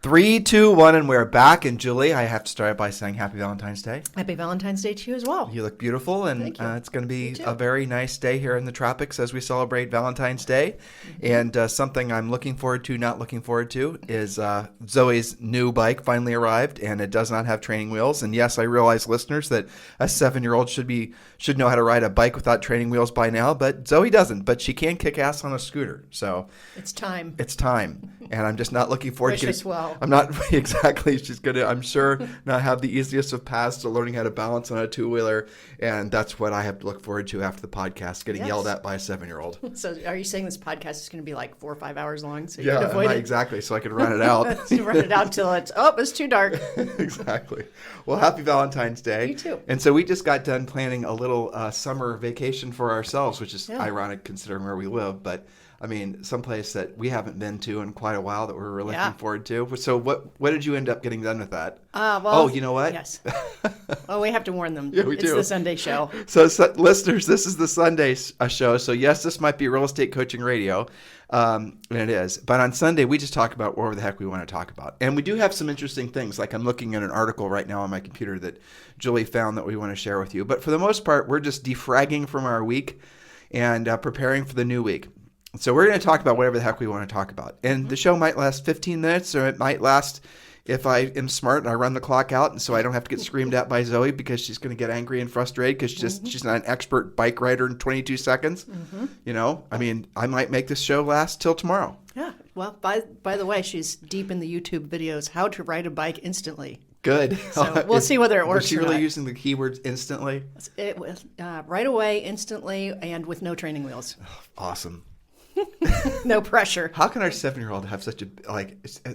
3, 2, 1, and we're back. And Julie, I have to start by saying Happy Valentine's Day. Happy Valentine's Day to you as well. You look beautiful, and it's going to be too. a very nice day here in the tropics as we celebrate Valentine's Day. Mm-hmm. And something I'm looking forward to, not looking forward to, is Zoe's new bike finally arrived, and it does not have training wheels. And yes, I realize, listeners, that a 7-year-old should know how to ride a bike without training wheels by now, but Zoe doesn't. But she can kick ass on a scooter, so it's time. It's time, and I'm just not looking forward to Wish us well. I'm not exactly. She's going to, I'm sure, not have the easiest of paths to learning how to balance on a two-wheeler. And that's what I have to look forward to after the podcast, getting yelled at by a 7-year-old. So are you saying this podcast is going to be like 4 or 5 hours long? So you can avoid it? Exactly. So I can run it out. Run it out till it's too dark. Exactly. Well, happy Valentine's Day. You too. And so we just got done planning a little summer vacation for ourselves, which is ironic considering where we live. But I mean, someplace that we haven't been to in quite a while that we're really looking forward to. So what did you end up getting done with that? Well, you know what? Yes. Oh, we have to warn them. Yeah, we do. It's the Sunday show. So listeners, this is the Sunday show. So yes, this might be real estate coaching radio, and it is. But on Sunday, we just talk about whatever the heck we want to talk about. And we do have some interesting things. Like I'm looking at an article right now on my computer that Julie found that we want to share with you. But for the most part, we're just defragging from our week and preparing for the new week. So we're going to talk about whatever the heck we want to talk about. And the show might last 15 minutes, or it might last, if I am smart and I run the clock out, and so I don't have to get screamed at by Zoe because she's going to get angry and frustrated because she's not an expert bike rider in 22 seconds. Mm-hmm. You know, I mean, I might make this show last till tomorrow. Yeah. Well, by the way, she's deep in the YouTube videos, how to ride a bike instantly. Good. So we'll see whether it works. Was she really using the keywords instantly? It was right away, instantly, and with no training wheels. Awesome. No pressure. How can our 7-year-old have such a,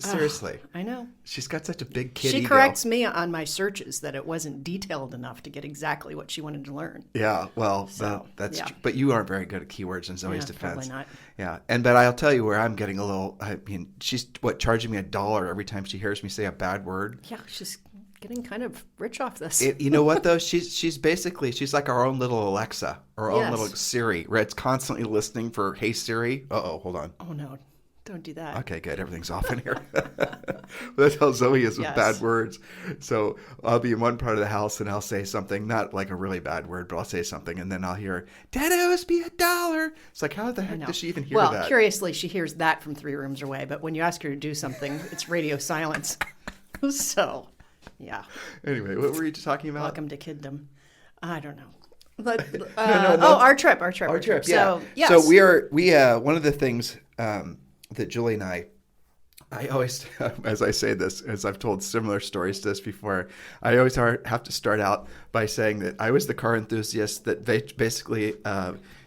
seriously? I know. She's got such a big kid ego. She corrects me on my searches that it wasn't detailed enough to get exactly what she wanted to learn. Yeah, well, that's true. But you aren't very good at keywords in Zoe's defense. Probably not. Yeah, but I'll tell you where I'm getting a little, she's, charging me $1 every time she hears me say a bad word? Yeah, she's getting kind of rich off this. You know what, though? She's basically, she's like our own little Alexa, or our own little Siri, where it's constantly listening for, hey, Siri. Uh-oh, hold on. Oh, no. Don't do that. Okay, good. Everything's off in here. That's how Zoe is with bad words. So I'll be in one part of the house and I'll say something, not like a really bad word, but I'll say something, and then I'll hear, Dad owes me $1. It's like, how the heck does she even hear that? Well, curiously, she hears that from 3 rooms away, but when you ask her to do something, it's radio silence. So, yeah. Anyway, what were you talking about? Welcome to kiddom. I don't know. But no. Our trip. Our trip, yeah. So, yes. So we one of the things that Julie and I always, as I say this, as I've told similar stories to this before, I always have to start out by saying that I was the car enthusiast that basically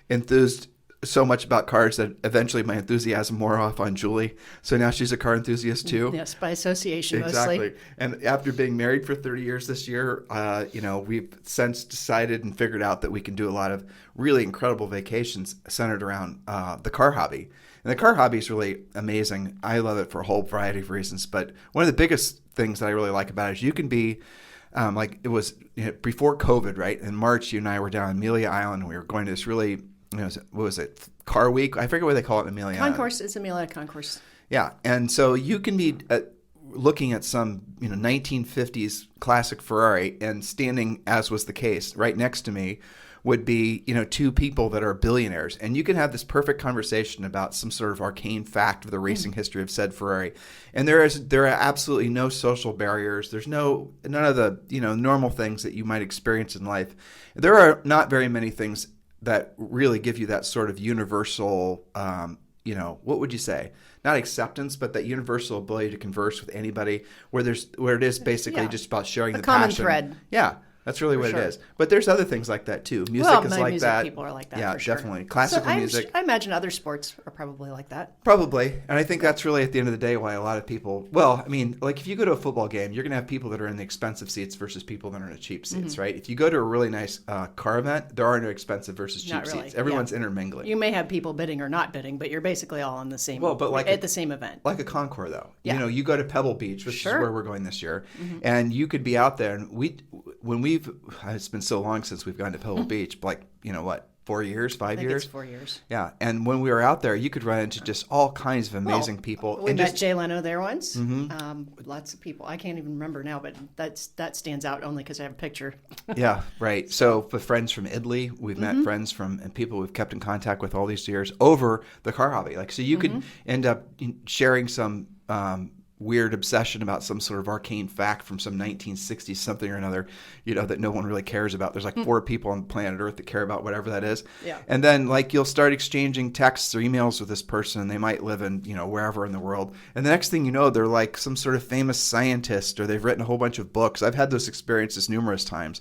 enthused so much about cars that eventually my enthusiasm wore off on Julie. So now she's a car enthusiast too. Yes, by association exactly. mostly. And after being married for 30 years this year, we've since decided and figured out that we can do a lot of really incredible vacations centered around the car hobby. And the car hobby is really amazing. I love it for a whole variety of reasons. But one of the biggest things that I really like about it is you can be it was before COVID, right? In March, you and I were down in Amelia Island, and we were going to this really, what was it, Car Week? I forget what they call it in Amelia Concourse. It's Amelia Concourse. Yeah. And so you can be looking at some 1950s classic Ferrari, and standing, as was the case, right next to me would be, 2 people that are billionaires. And you can have this perfect conversation about some sort of arcane fact of the racing history of said Ferrari. And there are absolutely no social barriers. There's none of the, normal things that you might experience in life. There are not very many things that really give you that sort of universal, what would you say? Not acceptance, but that universal ability to converse with anybody where it is basically just about sharing the common passion. Thread. Yeah. That's really what it is. But there's other things like that too. Music is like music that. People are like that. Yeah, for sure. definitely. Classical music. I imagine other sports are probably like that. Probably. And I think that's really at the end of the day why a lot of people, if you go to a football game, you're going to have people that are in the expensive seats versus people that are in the cheap seats, right? If you go to a really nice car event, there are no expensive versus cheap seats. Everyone's intermingling. You may have people bidding or not bidding, but you're basically all on the same at the same event. Like a Concours though. Yeah. You go to Pebble Beach, which is where we're going this year, and you could be out there, and it's been so long since we've gone to Pebble Beach, 4 years, I 5 think years. it's 4 years. Yeah, and when we were out there, you could run into just all kinds of amazing people. We and met just Jay Leno there once. Lots of people. I can't even remember now, but that stands out only because I have a picture. yeah, right. So with friends from Italy, we've met friends from and people we've kept in contact with all these years over the car hobby. Like, so you could end up sharing some weird obsession about some sort of arcane fact from some 1960s something or another, that no one really cares about. There's like 4 people on planet Earth that care about whatever that is. Yeah. And then like you'll start exchanging texts or emails with this person, and they might live in, wherever in the world. And the next thing you know, they're like some sort of famous scientist, or they've written a whole bunch of books. I've had those experiences numerous times.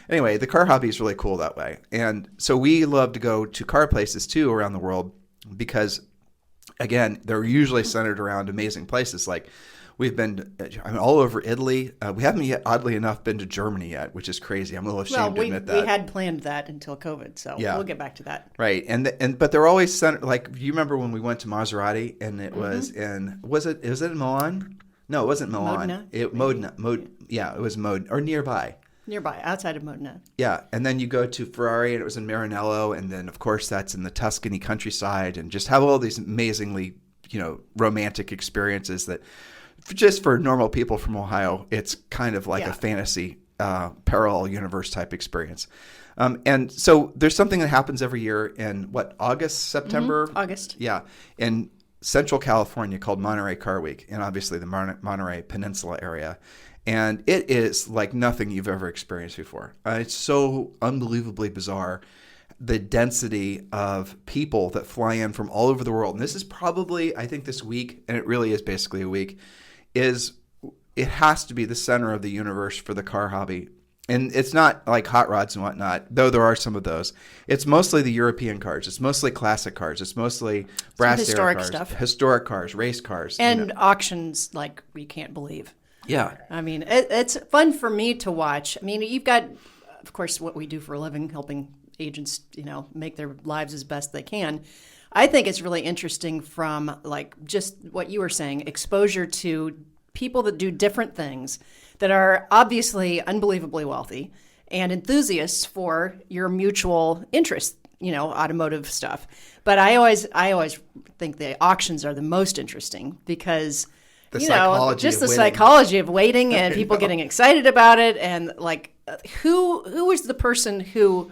Anyway, the car hobby is really cool that way. And so we love to go to car places too around the world because, again, they're usually centered around amazing places. Like we've been all over Italy. We haven't yet, oddly enough, been to Germany yet, which is crazy. I'm a little ashamed to admit that. We had planned that until COVID, so we'll get back to that. Right, but they're always centered. Like, you remember when we went to Maserati and it was in was it in Milan? No, it wasn't Milan. Modena? Yeah, it was Modena or nearby. Nearby, outside of Modena. Yeah, and then you go to Ferrari and it was in Maranello, and then of course that's in the Tuscany countryside, and just have all these amazingly, romantic experiences that just for normal people from Ohio, it's kind of like a fantasy parallel universe type experience. And so there's something that happens every year in August, September? August. Yeah, in Central California called Monterey Car Week, and obviously the Monterey Peninsula area. And it is like nothing you've ever experienced before. It's so unbelievably bizarre, the density of people that fly in from all over the world. And this is probably, I think this week, and it really is basically a week, it has to be the center of the universe for the car hobby. And it's not like hot rods and whatnot, though there are some of those. It's mostly the European cars. It's mostly classic cars. It's mostly brass era cars, historic cars, race cars. And auctions like we can't believe. Yeah. I mean, it's fun for me to watch. I mean, you've got, of course, what we do for a living, helping agents, make their lives as best they can. I think it's really interesting from like just what you were saying, exposure to people that do different things that are obviously unbelievably wealthy and enthusiasts for your mutual interest, automotive stuff. But I always think the auctions are the most interesting because psychology of waiting and people getting excited about it, and like who is the person who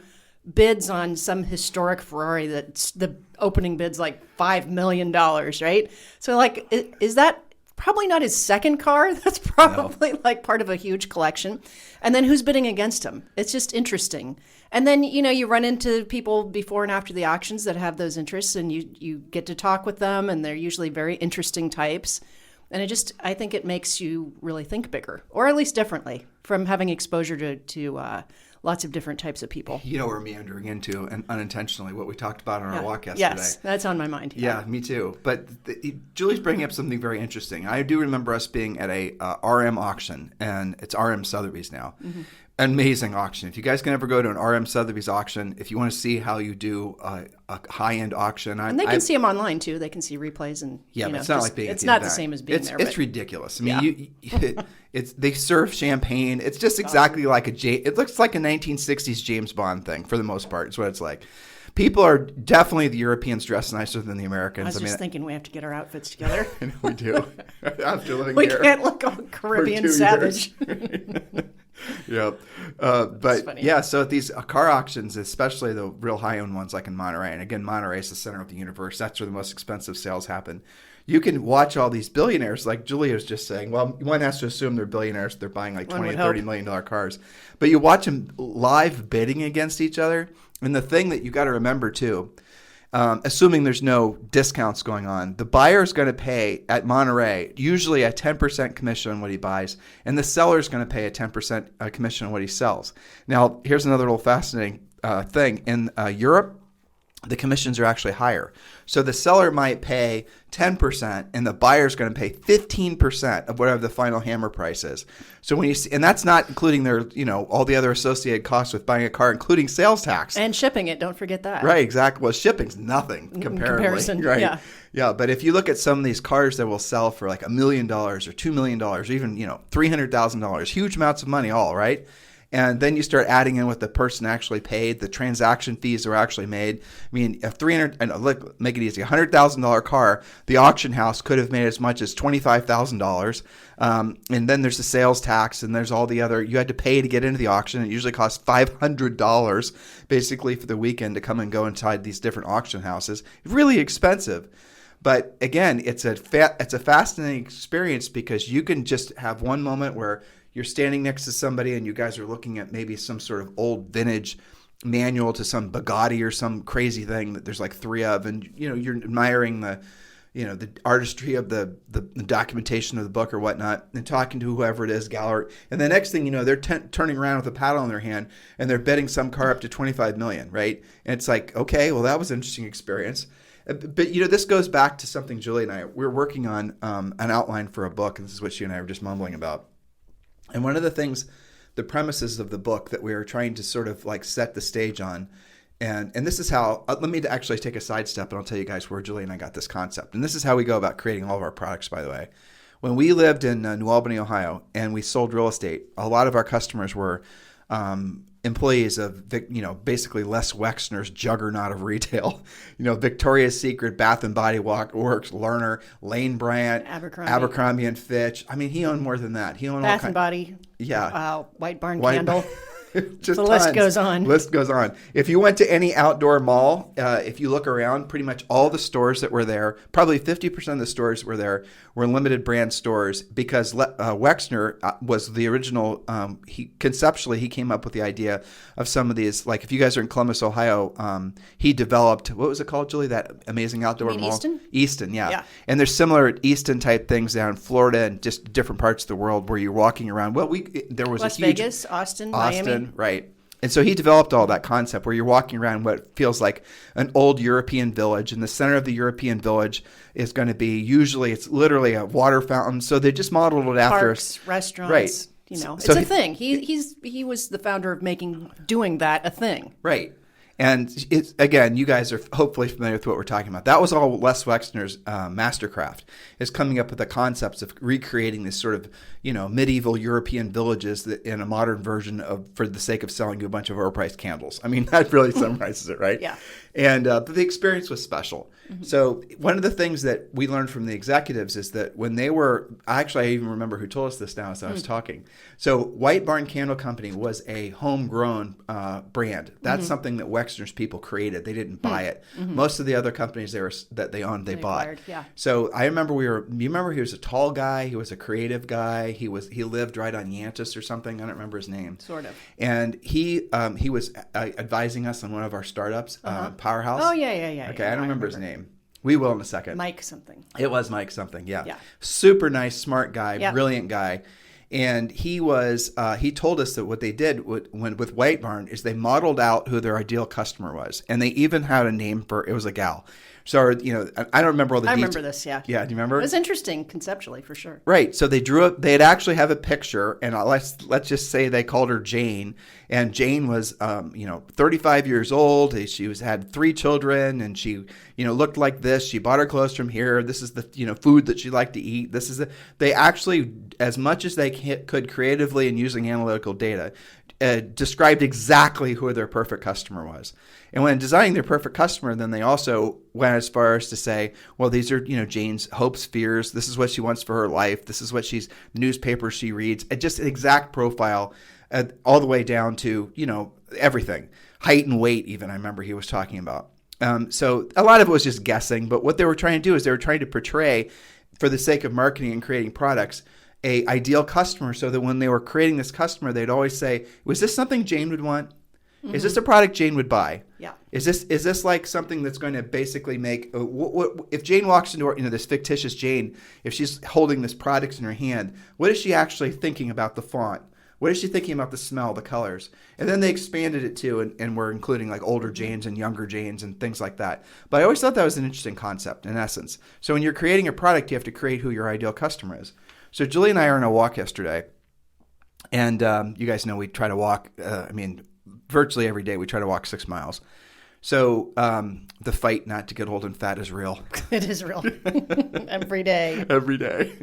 bids on some historic Ferrari that's the opening bid's like $5 million, right? So like, is that probably not his second car? That's probably like part of a huge collection. And then who's bidding against him? It's just interesting. And then, you run into people before and after the auctions that have those interests, and you get to talk with them, and they're usually very interesting types. And I think it makes you really think bigger, or at least differently, from having exposure to lots of different types of people. We're meandering into, and unintentionally, what we talked about on our walk yesterday. Yes, that's on my mind. Yeah, me too. But Julie's bringing up something very interesting. I do remember us being at a RM auction, and it's RM Sotheby's now. Mm-hmm. Amazing auction. If you guys can ever go to an RM Sotheby's auction, if you want to see how you do a high-end auction. And they can see them online, too. They can see replays. And but it's not like being at the It's not event. The same as being there. It's ridiculous. I mean, they serve champagne. It's just exactly like it looks like a 1960s James Bond thing for the most part. It's what it's like. People are definitely, the Europeans dress nicer than the Americans. I was thinking we have to get our outfits together. We do. After living we here. We can't look all Caribbean savage. Yep. But yeah, so at these car auctions, especially the real high-end ones like in Monterey, and again, Monterey is the center of the universe. That's where the most expensive sales happen. You can watch all these billionaires, like Julia was just saying. Well, one has to assume they're billionaires. They're buying like $20 to $30 million cars. But you watch them live bidding against each other. And the thing that you got to remember too, assuming there's no discounts going on, the buyer is going to pay at Monterey usually a 10% commission on what he buys, and the seller is going to pay a 10% commission on what he sells. Now, here's another little fascinating thing. In Europe, the commissions are actually higher. So the seller might pay 10% and the buyer's going to pay 15% of whatever the final hammer price is. So when you see, and that's not including their, all the other associated costs with buying a car, including sales tax. And shipping it, don't forget that. Right, exactly. Well, shipping's nothing comparison, right? Yeah. Yeah, but if you look at some of these cars that will sell for like $1 million or $2 million, or even, $300,000, huge amounts of money all, right? And then you start adding in what the person actually paid, the transaction fees are actually made. I mean, a make it easy, $100,000 car, the auction house could have made as much as $25,000. And then there's the sales tax, and there's all the other, you had to pay to get into the auction. It usually costs $500 basically for the weekend to come and go inside these different auction houses. Really expensive. But again, it's a fascinating experience because you can just have one moment where you're standing next to somebody and you guys are looking at maybe some sort of old vintage manual to some Bugatti or some crazy thing that there's like 3 of, and you're admiring the artistry of the documentation of the book or whatnot, and talking to whoever it is, gallery. And the next thing you know, they're turning around with a paddle in their hand and they're bidding some car up to $25 million, right? And it's like, okay, well, that was an interesting experience. But this goes back to something Julie and I we're working on an outline for a book, and this is what she and I were just mumbling about. And one of the things, the premises of the book that we were trying to sort of like set the stage on, and this is how, let me actually take a sidestep and I'll tell you guys where Julie and I got this concept. And this is how we go about creating all of our products, by the way. When we lived in New Albany, Ohio, and we sold real estate, a lot of our customers were employees of, basically Les Wexner's juggernaut of retail. Victoria's Secret, Bath and Body Works, Lerner, Lane Bryant, Abercrombie and Fitch. I mean, he owned more than that. He owned Bath and Body. Yeah. White Barn Candle. Just the list goes on. List goes on. If you went to any outdoor mall, if you look around, pretty much all the stores that were there, probably 50% of the stores were there, were limited brand stores, because Wexner was the original. Conceptually, he came up with the idea of some of these. Like if you guys are in Columbus, Ohio, he developed, what was it called, Julie? That amazing outdoor mall? Easton? Easton, yeah. And there's similar Easton type things down in Florida and just different parts of the world where you're walking around. Well, there was Las a huge Vegas, Austin, Miami. Right. And so he developed all that concept where you're walking around what feels like an old European village. In the center of the European village is going to be, usually it's literally a water fountain. So they just modeled it after parks, restaurants. Right. It's a thing. He was the founder of doing that a thing. Right. And it's, again, you guys are hopefully familiar with what we're talking about. That was all Les Wexner's mastercraft, is coming up with the concepts of recreating this sort of, medieval European villages in a modern version of, for the sake of selling you a bunch of overpriced candles. I mean, that really summarizes it, right? Yeah. And but the experience was special. Mm-hmm. So one of the things that we learned from the executives is that when they were, I even remember who told us this now as I was talking. So White Barn Candle Company was a homegrown brand. That's something that Wexner's people created. They didn't buy it. Mm-hmm. Most of the other companies that they owned, they bought. Acquired, yeah. So I remember you remember he was a tall guy. He was a creative guy. He lived right on Yantis or something. I don't remember his name. Sort of. And he was advising us on one of our startups, Powerhouse. Oh, yeah. Okay, I don't remember his name. We will in a second. Mike something. It was Mike something, yeah. Yeah. Super nice, smart guy, brilliant guy. And he told us that what they did with White Barn is they modeled out who their ideal customer was. And they even had a name for, it was a gal. So, I don't remember all the details. I remember this, yeah. Yeah, do you remember? It was interesting conceptually, for sure. Right. So they'd actually have a picture, and let's just say they called her Jane. And Jane was, 35 years old. She had 3 children, and she, looked like this. She bought her clothes from here. This is the, food that she liked to eat. They actually, as much as they could creatively and using analytical data, described exactly who their perfect customer was. And when designing their perfect customer, then they also went as far as to say, well, these are, Jane's hopes, fears. This is what she wants for her life. This is what newspapers she reads. Just an exact profile all the way down to, everything. Height and weight even, I remember he was talking about. So a lot of it was just guessing. But what they were trying to do is they were trying to portray, for the sake of marketing and creating products, a ideal customer, so that when they were creating this customer, they'd always say, was this something Jane would want? Mm-hmm. Is this a product Jane would buy? Yeah. Is this like something that's going to basically make if Jane walks into this fictitious Jane, if she's holding this product in her hand, what is she actually thinking about the font? What is she thinking about the smell, the colors? And then they expanded it too, and we're including like older Janes and younger Janes and things like that. But I always thought that was an interesting concept in essence. So when you're creating a product, you have to create who your ideal customer is. So Julie and I are on a walk yesterday, and you guys know we try to walk. Virtually every day we try to walk 6 miles. So the fight not to get old and fat is real. It is real. Every day. Every day.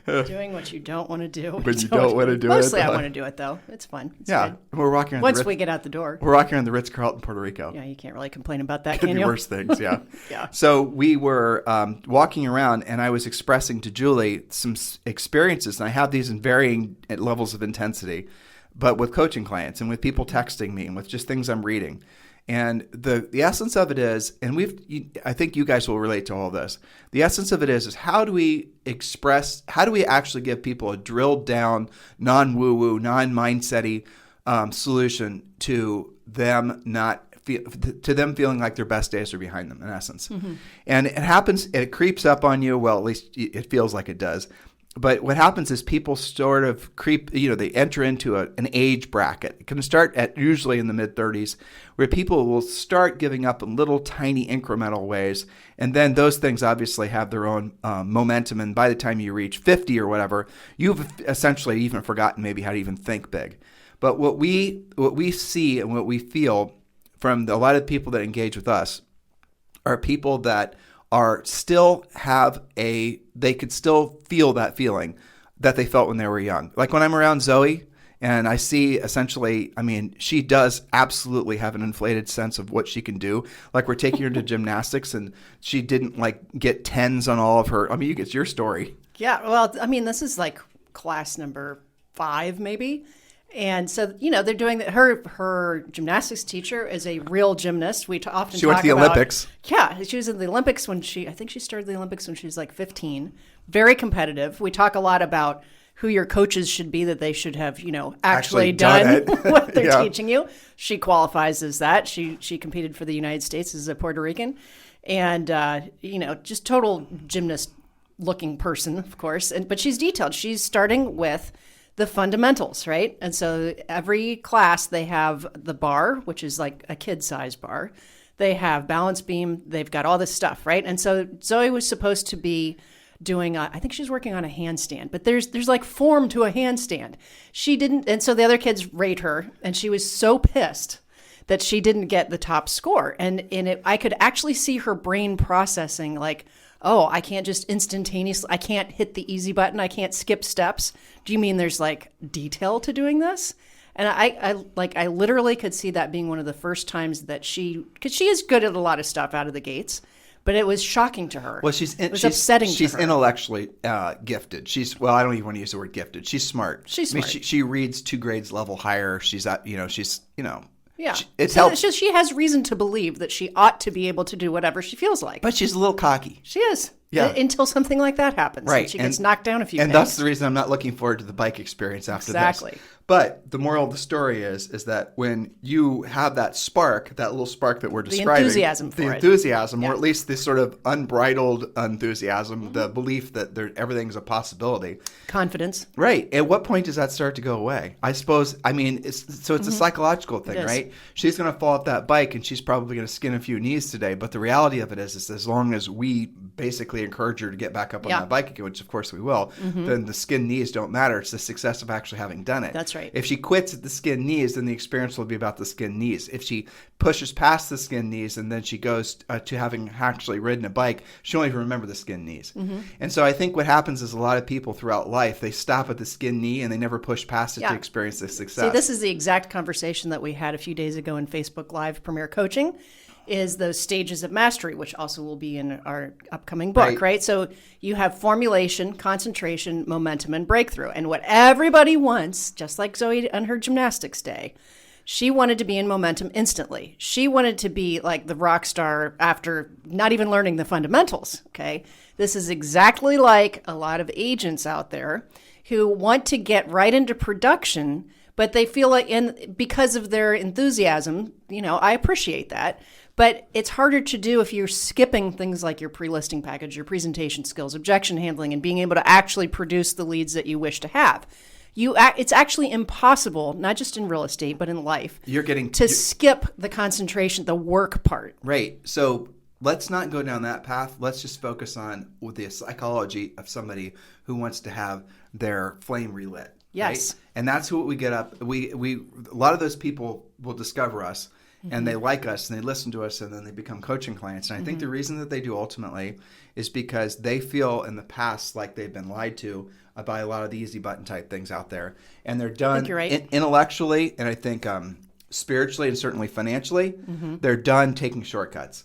Doing what you don't want to do. But you don't want to do it. Mostly I want to do it, though. It's fun. It's yeah. good. We're walking around Once we get out the door. We're walking around the Ritz-Carlton, Puerto Rico. Yeah, you can't really complain about that, Could can be you? worse things, yeah. Yeah. So we were walking around, and I was expressing to Julie some experiences, and I have these in varying levels of intensity, but with coaching clients and with people texting me and with just things I'm reading. And the essence of it is, and I think you guys will relate to all this. The essence of it is how do we actually give people a drilled down, non-woo-woo, non-mindset-y solution to them feeling like their best days are behind them, in essence. Mm-hmm. And it happens, it creeps up on you. Well, at least it feels like it does. But what happens is people sort of they enter into an age bracket. It can start at usually in the mid-30s, where people will start giving up in little tiny incremental ways. And then those things obviously have their own momentum. And by the time you reach 50 or whatever, you've essentially even forgotten maybe how to even think big. But what we see and what we feel from a lot of people that engage with us are people that they could still feel that feeling that they felt when they were young. Like when I'm around Zoe and I see she does absolutely have an inflated sense of what she can do. Like we're taking her to gymnastics and she didn't get 10s on all of her. You get your story. Yeah. Well, this is like class number 5 maybe. And so, they're doing that. Her gymnastics teacher is a real gymnast. We often she went to the Olympics. Yeah, she was in the Olympics I think she started the Olympics when she was like 15. Very competitive. We talk a lot about who your coaches should be, that they should have, actually done what they're teaching you. She qualifies as that. She competed for the United States as a Puerto Rican. And, just total gymnast-looking person, of course. But she's detailed. She's starting with the fundamentals, right? And so every class they have the bar, which is like a kid-size bar. They have balance beam. They've got all this stuff, right? And so Zoe was supposed to be doing, I think she's working on a handstand, but there's like form to a handstand. She didn't, and so the other kids rate her, and she was so pissed that she didn't get the top score. And I could actually see her brain processing like, oh, I can't just instantaneously, I can't hit the easy button, I can't skip steps. Do you mean there's like detail to doing this? And I literally could see that being one of the first times that because she is good at a lot of stuff out of the gates, but it was shocking to her. Well, it was upsetting to her. She's intellectually gifted. I don't even want to use the word gifted. She's smart. She's smart. She reads 2 grades level higher. She's at, Yeah. It's helped. She has reason to believe that she ought to be able to do whatever she feels like. But she's a little cocky. She is. Yeah. Until something like that happens. Right. And she gets knocked down a few And pegs. that's the reason I'm not looking forward to the bike experience after this. Exactly. But the moral of the story is that when you have that spark, that little spark that we're describing. The enthusiasm for it. The enthusiasm, Yeah. or at least this sort of unbridled enthusiasm, the belief that everything's a possibility. Confidence. Right. At what point does that start to go away? I suppose, it's a psychological thing, right? She's going to fall off that bike and she's probably going to skin a few knees today. But the reality of it is as long as we basically encourage her to get back up on that bike again, which of course we will, then the skin knees don't matter. It's the success of actually having done it. That's right. If she quits at the skin knees, then the experience will be about the skin knees. If she pushes past the skin knees and then she goes to having actually ridden a bike, she'll only remember the skin knees. And so I think what happens is a lot of people throughout life, they stop at the skin knee and they never push past it to experience the success. See, this is the exact conversation that we had a few days ago in Facebook Live Premier Coaching, is those stages of mastery, which also will be in our upcoming book, right? So you have formulation, concentration, momentum, and breakthrough. And what everybody wants, just like Zoe on her gymnastics day, she wanted to be in momentum instantly. She wanted to be like the rock star after not even learning the fundamentals, okay? This is exactly like a lot of agents out there who want to get right into production, but they feel like because of their enthusiasm, I appreciate that. But it's harder to do if you're skipping things like your pre-listing package, your presentation skills, objection handling, and being able to actually produce the leads that you wish to have. It's actually impossible, not just in real estate, but in life, skip the concentration, the work part. Right. So let's not go down that path. Let's just focus on the psychology of somebody who wants to have their flame relit. Yes. Right? And that's what we get up. A lot of those people will discover us. and they like us and they listen to us and then they become coaching clients. And I think the reason that they do ultimately is because they feel in the past like they've been lied to by a lot of the easy button type things out there. And they're done you're right. intellectually, and I think spiritually and certainly financially, they're done taking shortcuts.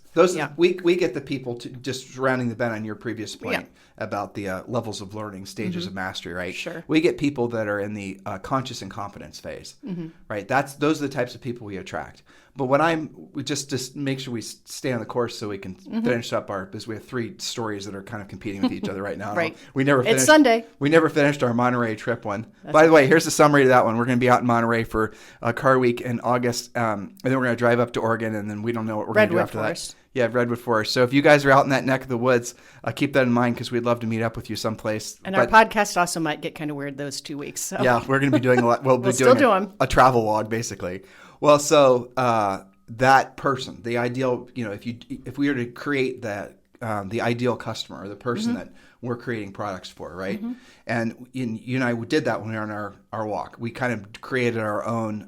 We get the people to just surrounding the bend on your previous point about the levels of learning, stages of mastery, right? Sure. We get people that are in the conscious incompetence phase, right? Those are the types of people we attract. But we just make sure we stay on the course so we can finish up because we have 3 stories that are kind of competing with each other right now. Right. We never finished. It's Sunday. We never finished our Monterey trip one. By the way, here's the summary to that one. We're going to be out in Monterey for Car Week in August, and then we're going to drive up to Oregon, and then we don't know what we're going to do after that. Yeah, Redwood Forest. So if you guys are out in that neck of the woods, keep that in mind because we'd love to meet up with you someplace. And our podcast also might get kind of weird those 2 weeks. So. Yeah, we're going to be doing a lot. We'll be still doing a travel log, basically. Well, so that person, the ideal, if we were to create that, the ideal customer, or the person that we're creating products for, right? And you and I did that when we were on our walk. We kind of created our own,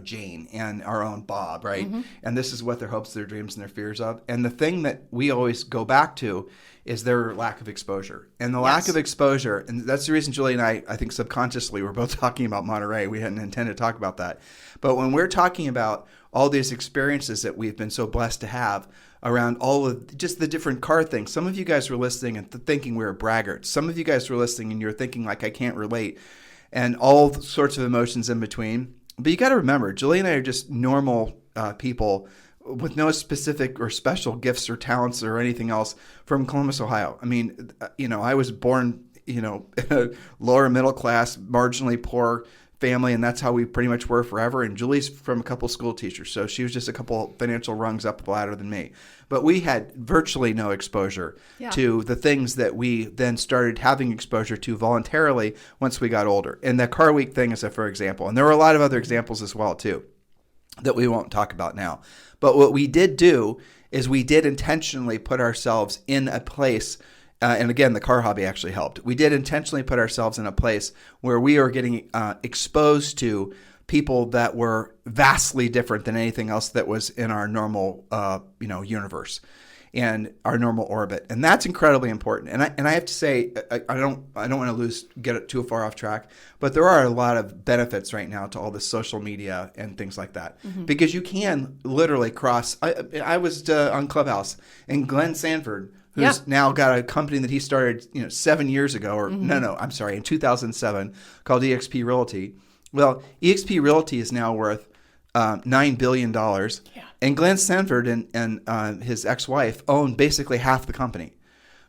Jane and our own Bob, right? And this is what their hopes, their dreams, and their fears of. And the thing that we always go back to is their lack of exposure. And the lack of exposure, and that's the reason Julie and I think subconsciously we're both talking about Monterey. We hadn't intended to talk about that. But when we're talking about all these experiences that we've been so blessed to have around all of just the different car things. Some of you guys were listening and thinking we were braggarts. Some of you guys were listening and you're thinking like, I can't relate, and all sorts of emotions in between. But you got to remember, Julie and I are just normal people with no specific or special gifts or talents or anything else from Columbus, Ohio. I mean, I was born, in a lower middle class, marginally poor family, and that's how we pretty much were forever. And Julie's from a couple school teachers, so she was just a couple financial rungs up the ladder than me. But we had virtually no exposure to the things that we then started having exposure to voluntarily once we got older. And the Car Week thing is for example. And there were a lot of other examples as well, too, that we won't talk about now. But what we did do is we did intentionally put ourselves in a place and again, the car hobby actually helped. We did intentionally put ourselves in a place where we are getting exposed to people that were vastly different than anything else that was in our normal, universe and our normal orbit, and that's incredibly important. And I have to say, I don't want to get it too far off track, but there are a lot of benefits right now to all this social media and things like that, because you can literally cross. I was on Clubhouse, and Glenn Sanford, who's now got a company that he started 7 years ago, or in 2007, called EXP Realty. Well, EXP Realty is now worth $9 billion. And Glenn Sanford and his ex-wife own basically half the company.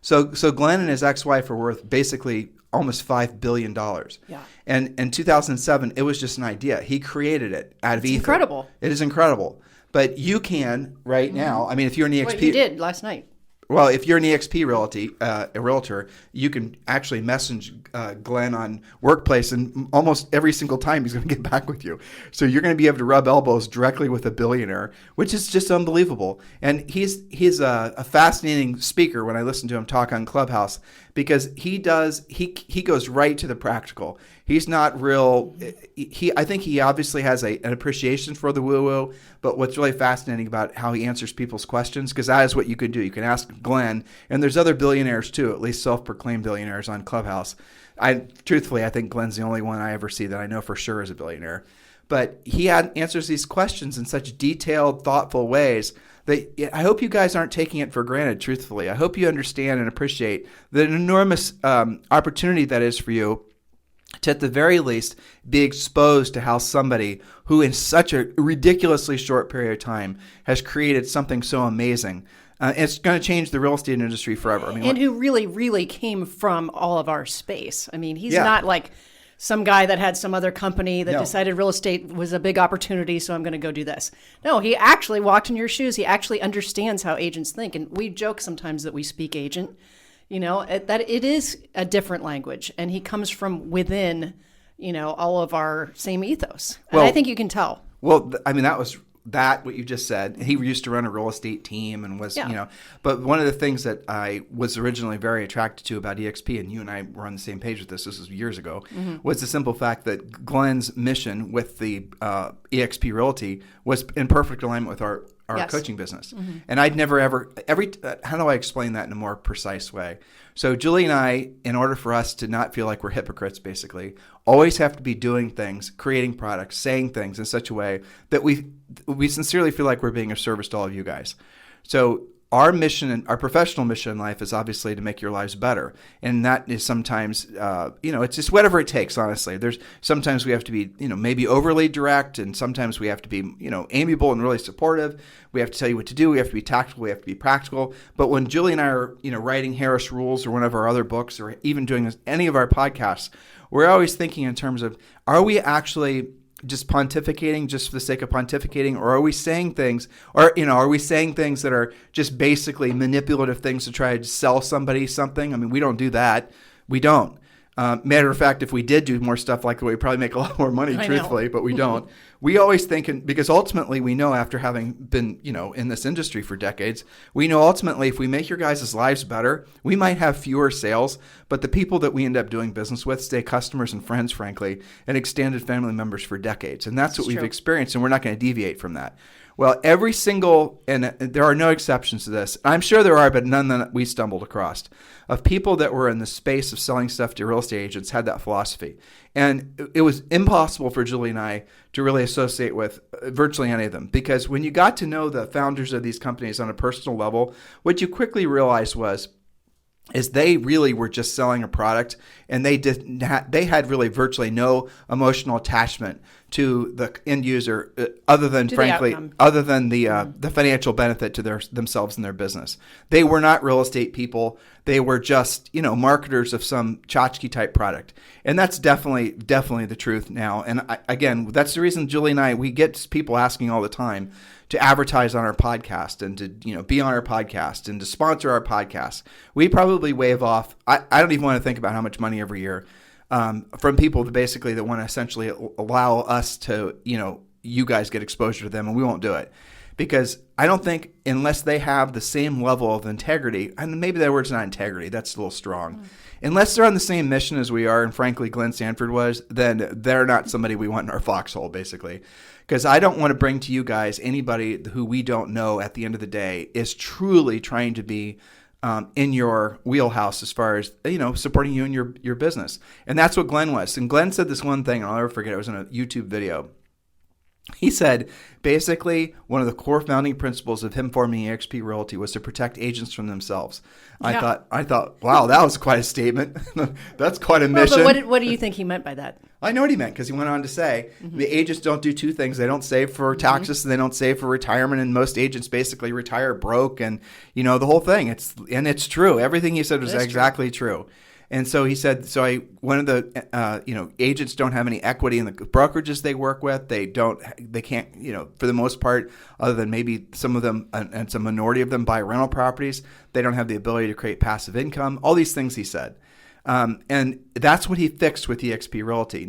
So Glenn and his ex-wife are worth basically almost $5 billion. Yeah. And in 2007, it was just an idea. He created it out of ether. Incredible. It is incredible. But you can right now, I mean, if you're an EXP... Well, you did last night. Well, if you're an EXP Realty, a realtor, you can actually message Glenn on Workplace, and almost every single time he's going to get back with you. So you're going to be able to rub elbows directly with a billionaire, which is just unbelievable. And he's a fascinating speaker when I listen to him talk on Clubhouse, because he goes right to the practical. He's not real. I think he obviously has an appreciation for the woo-woo, but what's really fascinating about how he answers people's questions, because that is what you could do. You can ask Glenn, and there's other billionaires too, at least self-proclaimed billionaires on Clubhouse. Truthfully, I think Glenn's the only one I ever see that I know for sure is a billionaire. But he answers these questions in such detailed, thoughtful ways that I hope you guys aren't taking it for granted, truthfully. I hope you understand and appreciate the enormous opportunity that is for you to, at the very least, be exposed to how somebody who in such a ridiculously short period of time has created something so amazing. It's going to change the real estate industry forever. I mean, and who really, really came from all of our space. I mean, he's not like some guy that had some other company that decided real estate was a big opportunity, so I'm going to go do this. No, he actually walked in your shoes. He actually understands how agents think. And we joke sometimes that we speak agent, that it is a different language. And he comes from within, all of our same ethos. And I think you can tell. Well, I mean, that was what you just said. He used to run a real estate team and was, Yeah. but one of the things that I was originally very attracted to about EXP, and you and I were on the same page with this was years ago, was the simple fact that Glenn's mission with the EXP Realty was in perfect alignment with our Yes. coaching business. And I'd never ever, how do I explain that in a more precise way? So Julie and I, in order for us to not feel like we're hypocrites, basically, always have to be doing things, creating products, saying things in such a way that we sincerely feel like we're being of service to all of you guys. So our mission and our professional mission in life is obviously to make your lives better. And that is sometimes, it's just whatever it takes, honestly. Sometimes we have to be, maybe overly direct, and sometimes we have to be, amiable and really supportive. We have to tell you what to do. We have to be tactical. We have to be practical. But when Julie and I are, writing Harris Rules or one of our other books, or even doing any of our podcasts, we're always thinking in terms of, are we actually just pontificating just for the sake of pontificating, or are we saying things, or are we saying things that are just basically manipulative things to try to sell somebody something? I mean, we don't do that. We don't. Matter of fact, if we did do more stuff like that, we'd probably make a lot more money, truthfully, but we don't. We always think, because ultimately we know, after having been, in this industry for decades, we know ultimately if we make your guys' lives better, we might have fewer sales, but the people that we end up doing business with stay customers and friends, frankly, and extended family members for decades. And that's what we've experienced, and we're not going to deviate from that. Well, every single, and there are no exceptions to this, I'm sure there are, but none that we stumbled across, of people that were in the space of selling stuff to real estate agents had that philosophy. And it was impossible for Julie and I to really associate with virtually any of them, because when you got to know the founders of these companies on a personal level, what you quickly realized is they really were just selling a product, and they had really virtually no emotional attachment to the end user, other than the financial benefit to themselves and their business. They were not real estate people. They were just, marketers of some tchotchke type product. And that's definitely the truth now. And again, that's the reason Julie and I, we get people asking all the time to advertise on our podcast and to, be on our podcast and to sponsor our podcast. We probably wave off, I don't even want to think about how much money every year from people that want to essentially allow us to, you guys get exposure to them, and we won't do it. Because I don't think, unless they have the same level of integrity, and maybe that word's not integrity, that's a little strong. Unless they're on the same mission as we are, and frankly Glenn Sanford was, then they're not somebody we want in our foxhole, basically. Because I don't want to bring to you guys anybody who we don't know at the end of the day is truly trying to be in your wheelhouse as far as, supporting you in your business. And that's what Glenn was. And Glenn said this one thing, and I'll never forget, it was in a YouTube video. He said, basically, one of the core founding principles of him forming EXP Realty was to protect agents from themselves. Yeah. I thought, wow, that was quite a statement. That's quite a mission. But what do you think he meant by that? I know what he meant, because he went on to say the agents don't do two things. They don't save for taxes, and they don't save for retirement. And most agents basically retire broke, and the whole thing. It's true. Everything he said was exactly true. And so he said, one of the, agents don't have any equity in the brokerages they work with. They can't, for the most part, other than maybe some of them, and it's a minority of them, buy rental properties. They don't have the ability to create passive income. All these things he said. And that's what he fixed with EXP Realty.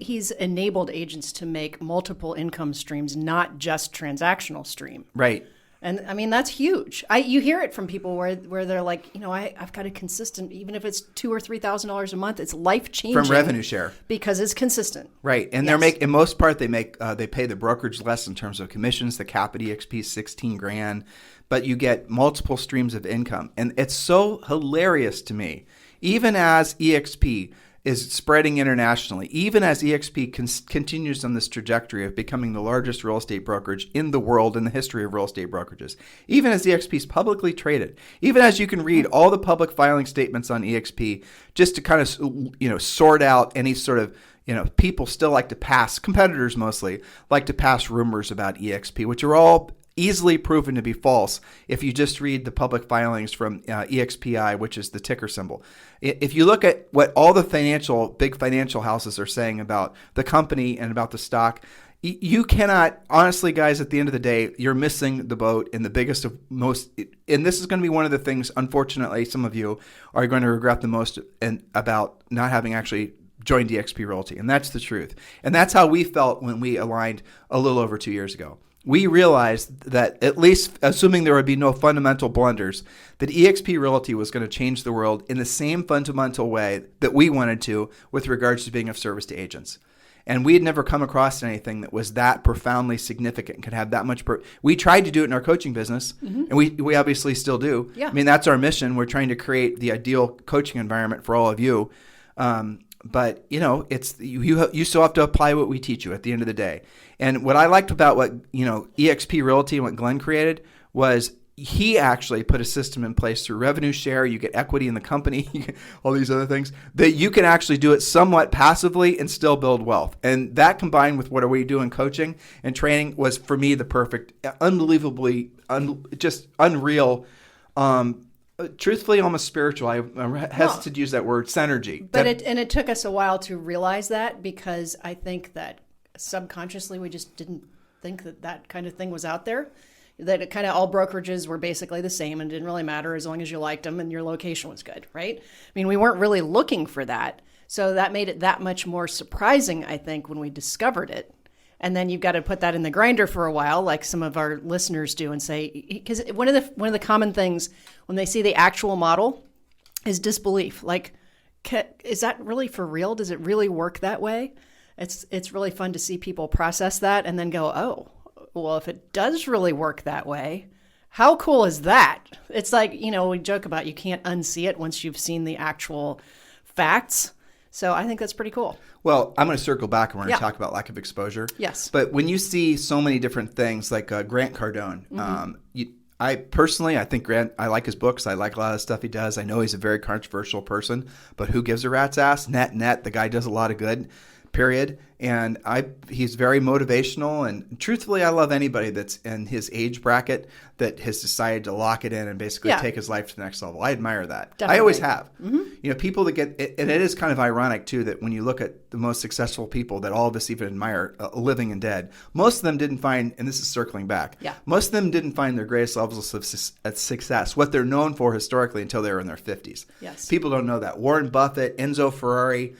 He's enabled agents to make multiple income streams, not just transactional stream. Right. And I mean, that's huge. You hear it from people where they're like, I've got a consistent, even if it's $2,000 or $3,000 a month, it's life changing from revenue share because it's consistent. Right, and they're in most part they pay the brokerage less in terms of commissions. The cap at EXP is $16,000, but you get multiple streams of income, and it's so hilarious to me. Even as EXP is spreading internationally, even as EXP continues on this trajectory of becoming the largest real estate brokerage in the world in the history of real estate brokerages, even as EXP is publicly traded, even as you can read all the public filing statements on EXP, just to kind of sort out any sort of people still like to pass, competitors mostly like to pass rumors about EXP, which are all easily proven to be false if you just read the public filings from EXPI, which is the ticker symbol. If you look at what all the big financial houses are saying about the company and about the stock, you cannot, honestly, guys, at the end of the day, you're missing the boat in the biggest of most, and this is going to be one of the things, unfortunately, some of you are going to regret the most about not having actually joined EXP Realty, and that's the truth. And that's how we felt when we aligned a little over 2 years ago. we realized that, at least assuming there would be no fundamental blunders, that EXP Realty was going to change the world in the same fundamental way that we wanted to with regards to being of service to agents. And we had never come across anything that was that profoundly significant and could have that much. We tried to do it in our coaching business, and we obviously still do. Yeah. I mean, that's our mission. We're trying to create the ideal coaching environment for all of you. But it's you still have to apply what we teach you at the end of the day. And what I liked about what EXP Realty and what Glenn created was he actually put a system in place through revenue share. You get equity in the company, you get all these other things that you can actually do it somewhat passively and still build wealth. And that combined with what we do in coaching and training was for me the perfect, unbelievably, just unreal. Truthfully, almost spiritual. I hesitate to use that word, synergy. But it took us a while to realize that, because I think that subconsciously we just didn't think that kind of thing was out there. That it kind of all brokerages were basically the same and didn't really matter as long as you liked them and your location was good, right? I mean, we weren't really looking for that. So that made it that much more surprising, I think, when we discovered it. And then you've got to put that in the grinder for a while, like some of our listeners do, and say, because one of the common things when they see the actual model is disbelief. Like, is that really for real? Does it really work that way? It's really fun to see people process that and then go, oh, well, if it does really work that way, how cool is that? It's like, we joke about you can't unsee it once you've seen the actual facts. So I think that's pretty cool. Well, I'm going to circle back and we're going to talk about lack of exposure. Yes. But when you see so many different things like Grant Cardone, I think Grant, I like his books. I like a lot of the stuff he does. I know he's a very controversial person, but who gives a rat's ass? Net, the guy does a lot of good, period. And he's very motivational. And truthfully, I love anybody that's in his age bracket that has decided to lock it in and basically take his life to the next level. I admire that. Definitely. I always have. People that get, and it is kind of ironic too, that when you look at the most successful people that all of us even admire, living and dead, most of them didn't find, and this is circling back, most of them didn't find their greatest levels of success, what they're known for historically, until they were in their 50s. Yes. People don't know that. Warren Buffett, Enzo Ferrari,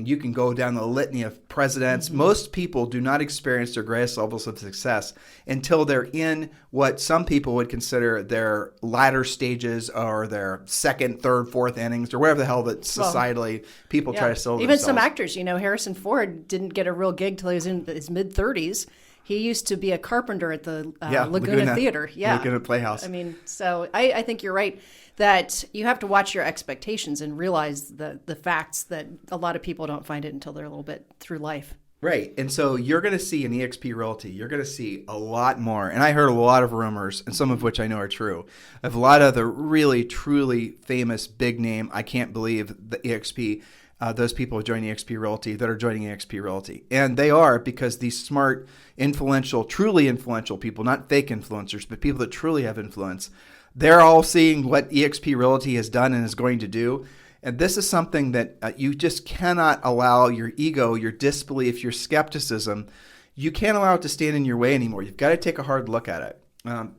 you can go down the litany of presidents. Most people do not experience their greatest levels of success until they're in what some people would consider their latter stages or their second, third, fourth innings, or whatever the hell that societally people try to sell even themselves. Some actors, Harrison Ford didn't get a real gig till he was in his mid-30s. He used to be a carpenter at the Laguna Theater. Yeah. Laguna Playhouse. So I think you're right that you have to watch your expectations and realize the facts that a lot of people don't find it until they're a little bit through life. Right. And so you're going to see in EXP Realty, you're going to see a lot more. And I heard a lot of rumors, and some of which I know are true, of a lot of the really, truly famous big name, I can't believe the EXP, those people who join EXP Realty that are joining EXP Realty. And they are because these smart, influential, truly influential people, not fake influencers, but people that truly have influence, they're all seeing what EXP Realty has done and is going to do. And this is something that you just cannot allow your ego, your disbelief, your skepticism, you can't allow it to stand in your way anymore. You've got to take a hard look at it.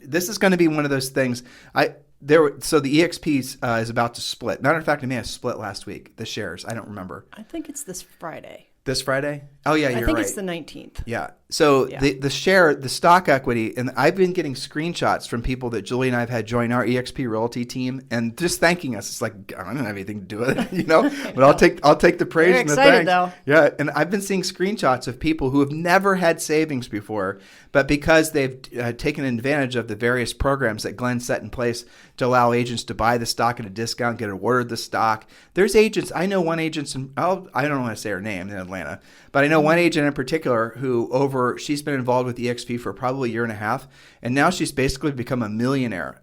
This is going to be one of those things. So the EXP is about to split. Matter of fact, it may have split last week, the shares. I don't remember. I think it's this Friday. This Friday? Oh, yeah, you're right. I think it's the 19th. Yeah. So the stock equity, and I've been getting screenshots from people that Julie and I have had join our EXP Realty team, and just thanking us. It's like, I don't have anything to do with it, But I'll take the praise and the thanks. Though. Yeah, and I've been seeing screenshots of people who have never had savings before, but because they've taken advantage of the various programs that Glenn set in place to allow agents to buy the stock at a discount, get awarded the stock. There's agents. I know one agent, I don't want to say her name in Atlanta, but I know one agent in particular who she's been involved with EXP for probably a year and a half, and now she's basically become a millionaire.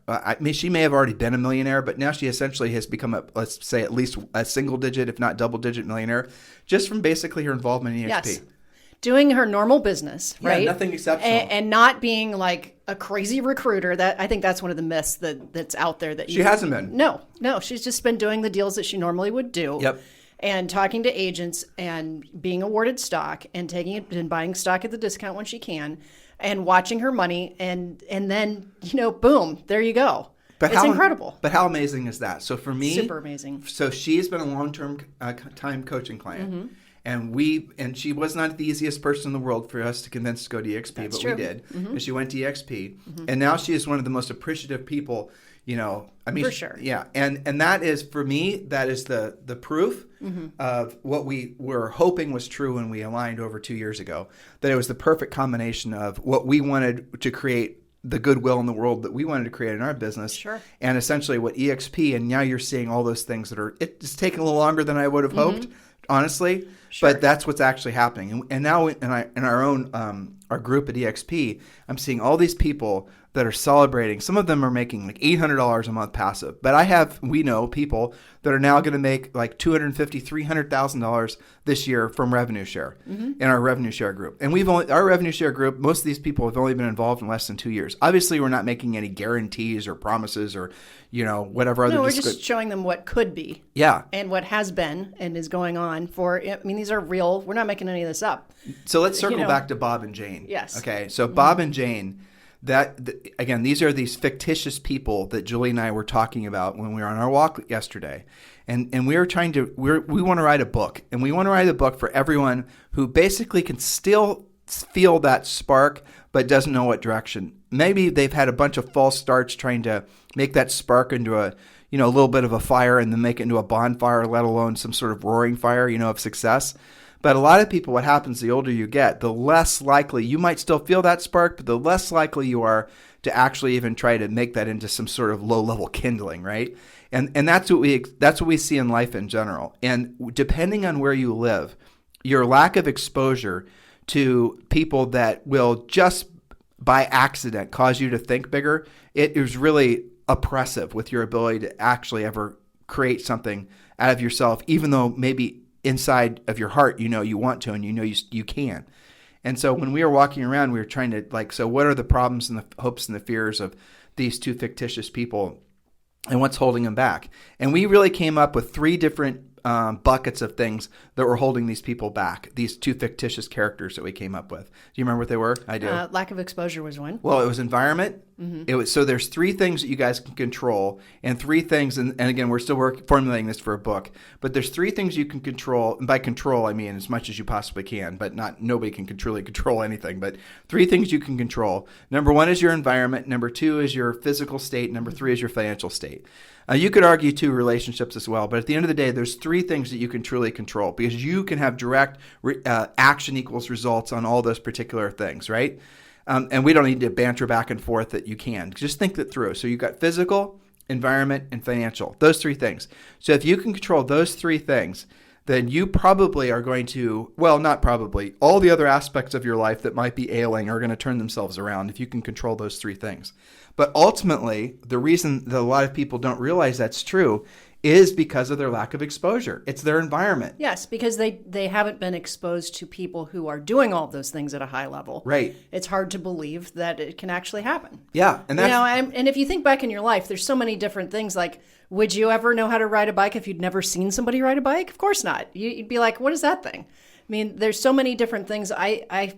She may have already been a millionaire, but now she essentially has become let's say at least a single digit, if not double digit millionaire, just from basically her involvement in EXP. Yes. Doing her normal business, right? Nothing exceptional. And not being like a crazy recruiter. I think that's one of the myths that's out there. That she hasn't been. No. She's just been doing the deals that she normally would do. Yep. And talking to agents and being awarded stock and taking it and buying stock at the discount when she can and watching her money and then, boom, there you go. It's incredible. But how amazing is that? So for me, super amazing. So she's been a long-term time coaching client. And she was not the easiest person in the world for us to convince to go to EXP, That's but true. we did. And she went to EXP. And now she is one of the most appreciative people, I mean, For sure. Yeah. And that is, for me, that is the proof of what we were hoping was true when we aligned over 2 years ago, that it was the perfect combination of what we wanted to create, the goodwill in the world that we wanted to create in our business. Sure. And essentially what EXP, and now you're seeing all those things it's taken a little longer than I would have hoped, honestly, but that's what's actually happening. And now in our own, our group at EXP, I'm seeing all these people that are celebrating. Some of them are making like $800 a month passive, but we know people that are now going to make like $250,000, $300,000 this year from revenue share in our revenue share group. And our revenue share group, most of these people have only been involved in less than 2 years. Obviously, we're not making any guarantees or promises or, whatever other. No, we're just showing them what could be. Yeah. And what has been and is going on these are real. We're not making any of this up. So let's circle back to Bob and Jane. Yes. Okay. So Bob and Jane, again, these are these fictitious people that Julie and I were talking about when we were on our walk yesterday. And we were we want to write a book. And we want to write a book for everyone who basically can still feel that spark, but doesn't know what direction. Maybe they've had a bunch of false starts trying to make that spark into a little bit of a fire and then make it into a bonfire, let alone some sort of roaring fire, of success. But a lot of people, what happens the older you get, the less likely, you might still feel that spark, but the less likely you are to actually even try to make that into some sort of low-level kindling, right? And that's what we see in life in general. And depending on where you live, your lack of exposure to people that will just by accident cause you to think bigger, it is really oppressive with your ability to actually ever create something out of yourself, even though maybe inside of your heart, you want to, and you can. And so when we were walking around, we were trying to so what are the problems and the hopes and the fears of these two fictitious people and what's holding them back? And we really came up with 3 different buckets of things that were holding these people back, these 2 fictitious characters that we came up with. Do you remember what they were? I do. Lack of exposure was one. Well, it was environment. So there's 3 things that you guys can control, and 3 things, and again, we're still formulating this for a book, but there's 3 things you can control, and by control, I mean as much as you possibly can, but nobody can truly control anything, but 3 things you can control. Number 1 is your environment. Number 2 is your physical state. Number 3 is your financial state. You could argue 2 relationships as well, but at the end of the day, there's 3 things that you can truly control because you can have direct action equals results on all those particular things, right? And we don't need to banter back and forth that you can. Just think that through. So you've got physical, environment, and financial. Those 3 things. So if you can control those 3 things, then you probably are going to, well, not probably, all the other aspects of your life that might be ailing are going to turn themselves around if you can control those 3 things. But ultimately, the reason that a lot of people don't realize that's true is because of their lack of exposure. It's their environment. Yes, because they haven't been exposed to people who are doing all those things at a high level. Right. It's hard to believe that it can actually happen. Yeah. And that's, and if you think back in your life, there's so many different things like, would you ever know how to ride a bike if you'd never seen somebody ride a bike? Of course not. You'd be like, what is that thing? I mean, there's so many different things. I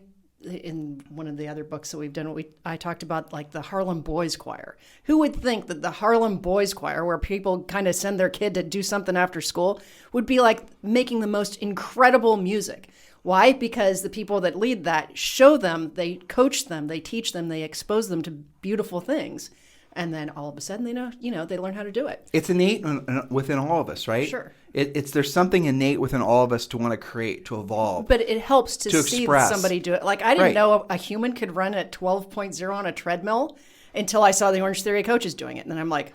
in one of the other books that we've done, I talked about like the Harlem Boys Choir. Who would think that the Harlem Boys Choir, where people kind of send their kid to do something after school, would be like making the most incredible music? Why? Because the people that lead that show them, they coach them, they teach them, they expose them to beautiful things. And then all of a sudden they know, they learn how to do it. It's innate within all of us, right? Sure. There's something innate within all of us to want to create, to evolve. But it helps to see express. somebody do it. Like I didn't know a human could run at 12.0 on a treadmill until I saw the Orange Theory coaches doing it. And then I'm like,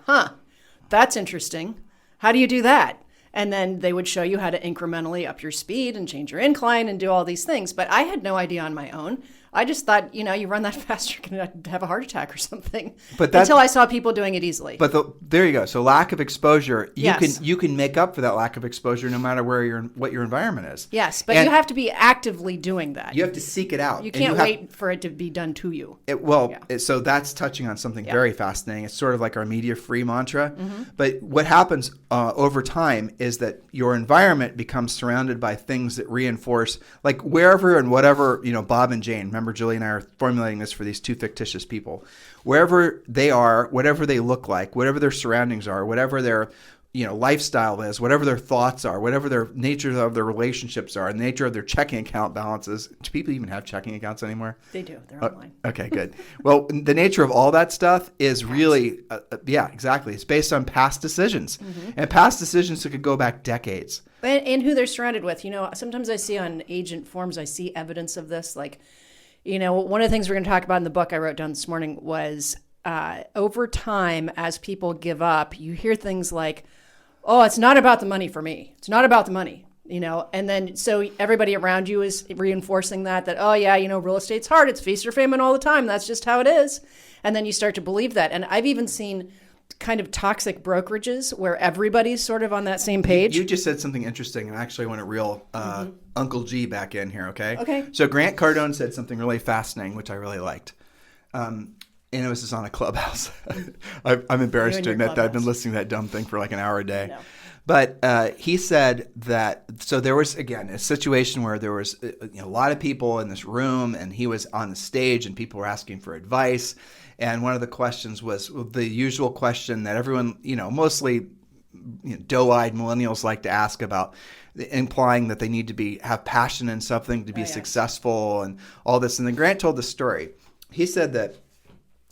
that's interesting. How do you do that? And then they would show you how to incrementally up your speed and change your incline and do all these things. But I had no idea on my own. I just thought, you run that fast, you're going to have a heart attack or something. Until I saw people doing it easily. But there you go. So lack of exposure, Yes. you can make up for that lack of exposure no matter what your environment is. Yes, but you have to be actively doing that. You have to seek it out. You can't wait for it to be done to you. So that's touching on something very fascinating. It's sort of like our media-free mantra. Mm-hmm. But what happens over time is that your environment becomes surrounded by things that reinforce, like wherever and whatever, Bob and Jane, remember Julie and I are formulating this for these 2 fictitious people. Wherever they are, whatever they look like, whatever their surroundings are, whatever their lifestyle is, whatever their thoughts are, whatever their nature of their relationships are, the nature of their checking account balances. Do people even have checking accounts anymore? They do. They're online. Okay, good. Well, the nature of all that stuff is really, exactly. It's based on past decisions, and past decisions that could go back decades. And who they're surrounded with. Sometimes I see on agent forums, I see evidence of this. Like, one of the things we're going to talk about in the book I wrote down this morning was over time, as people give up, you hear things like, oh, it's not about the money for me. It's not about the money, and then so everybody around you is reinforcing that, oh yeah, real estate's hard. It's feast or famine all the time. That's just how it is. And then you start to believe that. And I've even seen kind of toxic brokerages where everybody's sort of on that same page. You just said something interesting, and I actually want to reel Uncle G back in here, okay? Okay. So Grant Cardone said something really fascinating, which I really liked. And it was just on a Clubhouse. I'm embarrassed to admit that I've been listening to that dumb thing for like an hour a day. No. But he said that, so there was, again, a situation where there was a lot of people in this room, and he was on the stage, and people were asking for advice. And one of the questions was the usual question that everyone, mostly doe-eyed millennials like to ask about, implying that they need to have passion in something to be successful and all this. And then Grant told the story. He said that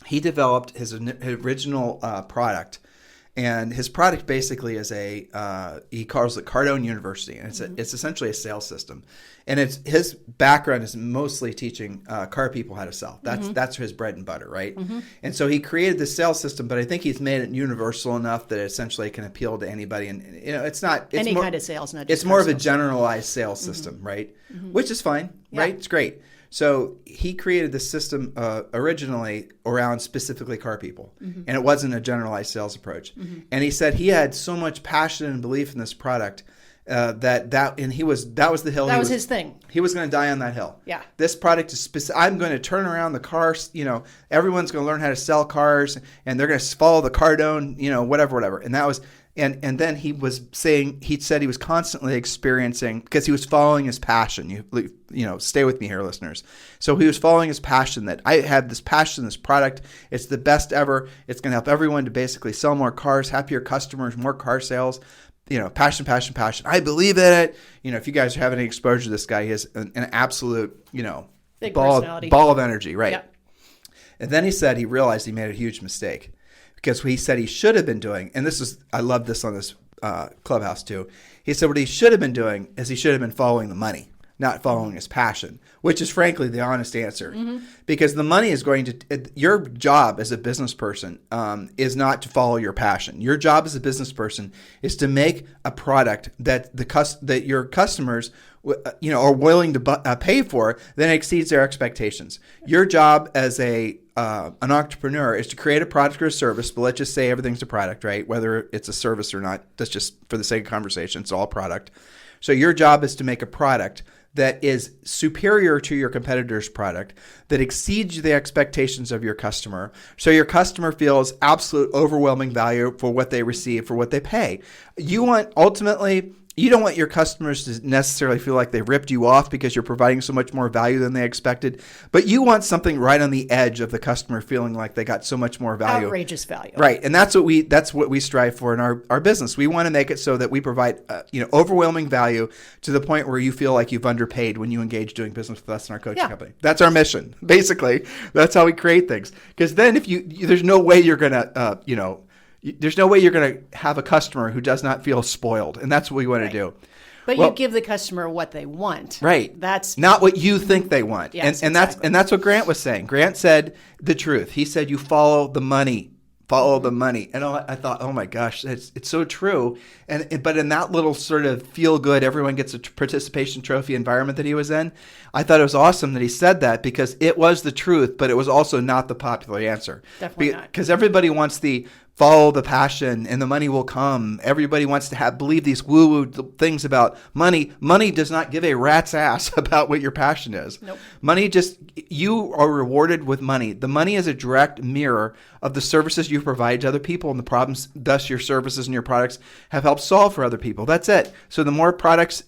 he developed his original product, and his product basically is he calls it Cardone University, and it's essentially a sales system. And his background is mostly teaching car people how to sell. That's his bread and butter, right? And so he created this sales system, but I think he's made it universal enough that it essentially can appeal to anybody. And it's not any kind of sales, not just it's more of a generalized sales system, right? Which is fine, right? It's great. So he created the system originally around specifically car people, and it wasn't a generalized sales approach. And he said he had so much passion and belief in this product that was the hill. That was his thing. He was going to die on that hill. Yeah. This product is specific. I'm going to turn around the cars. Everyone's going to learn how to sell cars, and they're going to follow the Cardone. Whatever. And that was. And then he said he was constantly experiencing, because he was following his passion. Stay with me here, listeners. So he was following his passion, that I have this passion, this product. It's the best ever. It's going to help everyone to basically sell more cars, happier customers, more car sales. Passion. I believe in it. If you guys have any exposure to this guy, he has an absolute, big ball of energy, right? Yep. And then he said he realized he made a huge mistake. Because what he said he should have been doing, and I love this on this Clubhouse too. He said what he should have been doing is he should have been following the money, not following his passion, which is frankly the honest answer. Because the money is your job as a business person is not to follow your passion. Your job as a business person is to make a product that that your customers are willing to pay for, then exceeds their expectations. Your job as an entrepreneur is to create a product or a service, but let's just say everything's a product, right? Whether it's a service or not, that's just for the sake of conversation, it's all product. So your job is to make a product that is superior to your competitor's product, that exceeds the expectations of your customer, so your customer feels absolute overwhelming value for what they receive, for what they pay. You don't want your customers to necessarily feel like they ripped you off because you're providing so much more value than they expected, but you want something right on the edge of the customer feeling like they got so much more value. Outrageous value. Right. And that's what we strive for in our business. We want to make it so that we provide overwhelming value to the point where you feel like you've underpaid when you engage doing business with us in our coaching company. That's our mission. Basically, that's how we create things. Because then there's no way you're going to there's no way you're going to have a customer who does not feel spoiled, and that's what we want to do. But you give the customer what they want. Right. That's not what you think they want. Yes, and that's what Grant was saying. Grant said the truth. He said you follow the money. Follow the money. And I thought, oh my gosh, it's so true. But in that little sort of feel good, everyone gets a participation trophy environment that he was in, I thought it was awesome that he said that, because it was the truth, but it was also not the popular answer. Definitely not. Because everybody wants the follow the passion and the money will come. Everybody wants to believe these woo-woo things about money. Money does not give a rat's ass about what your passion is. Nope. Money you are rewarded with money. The money is a direct mirror of the services you provide to other people and the problems, thus your services and your products have helped solve for other people. That's it. So the more problems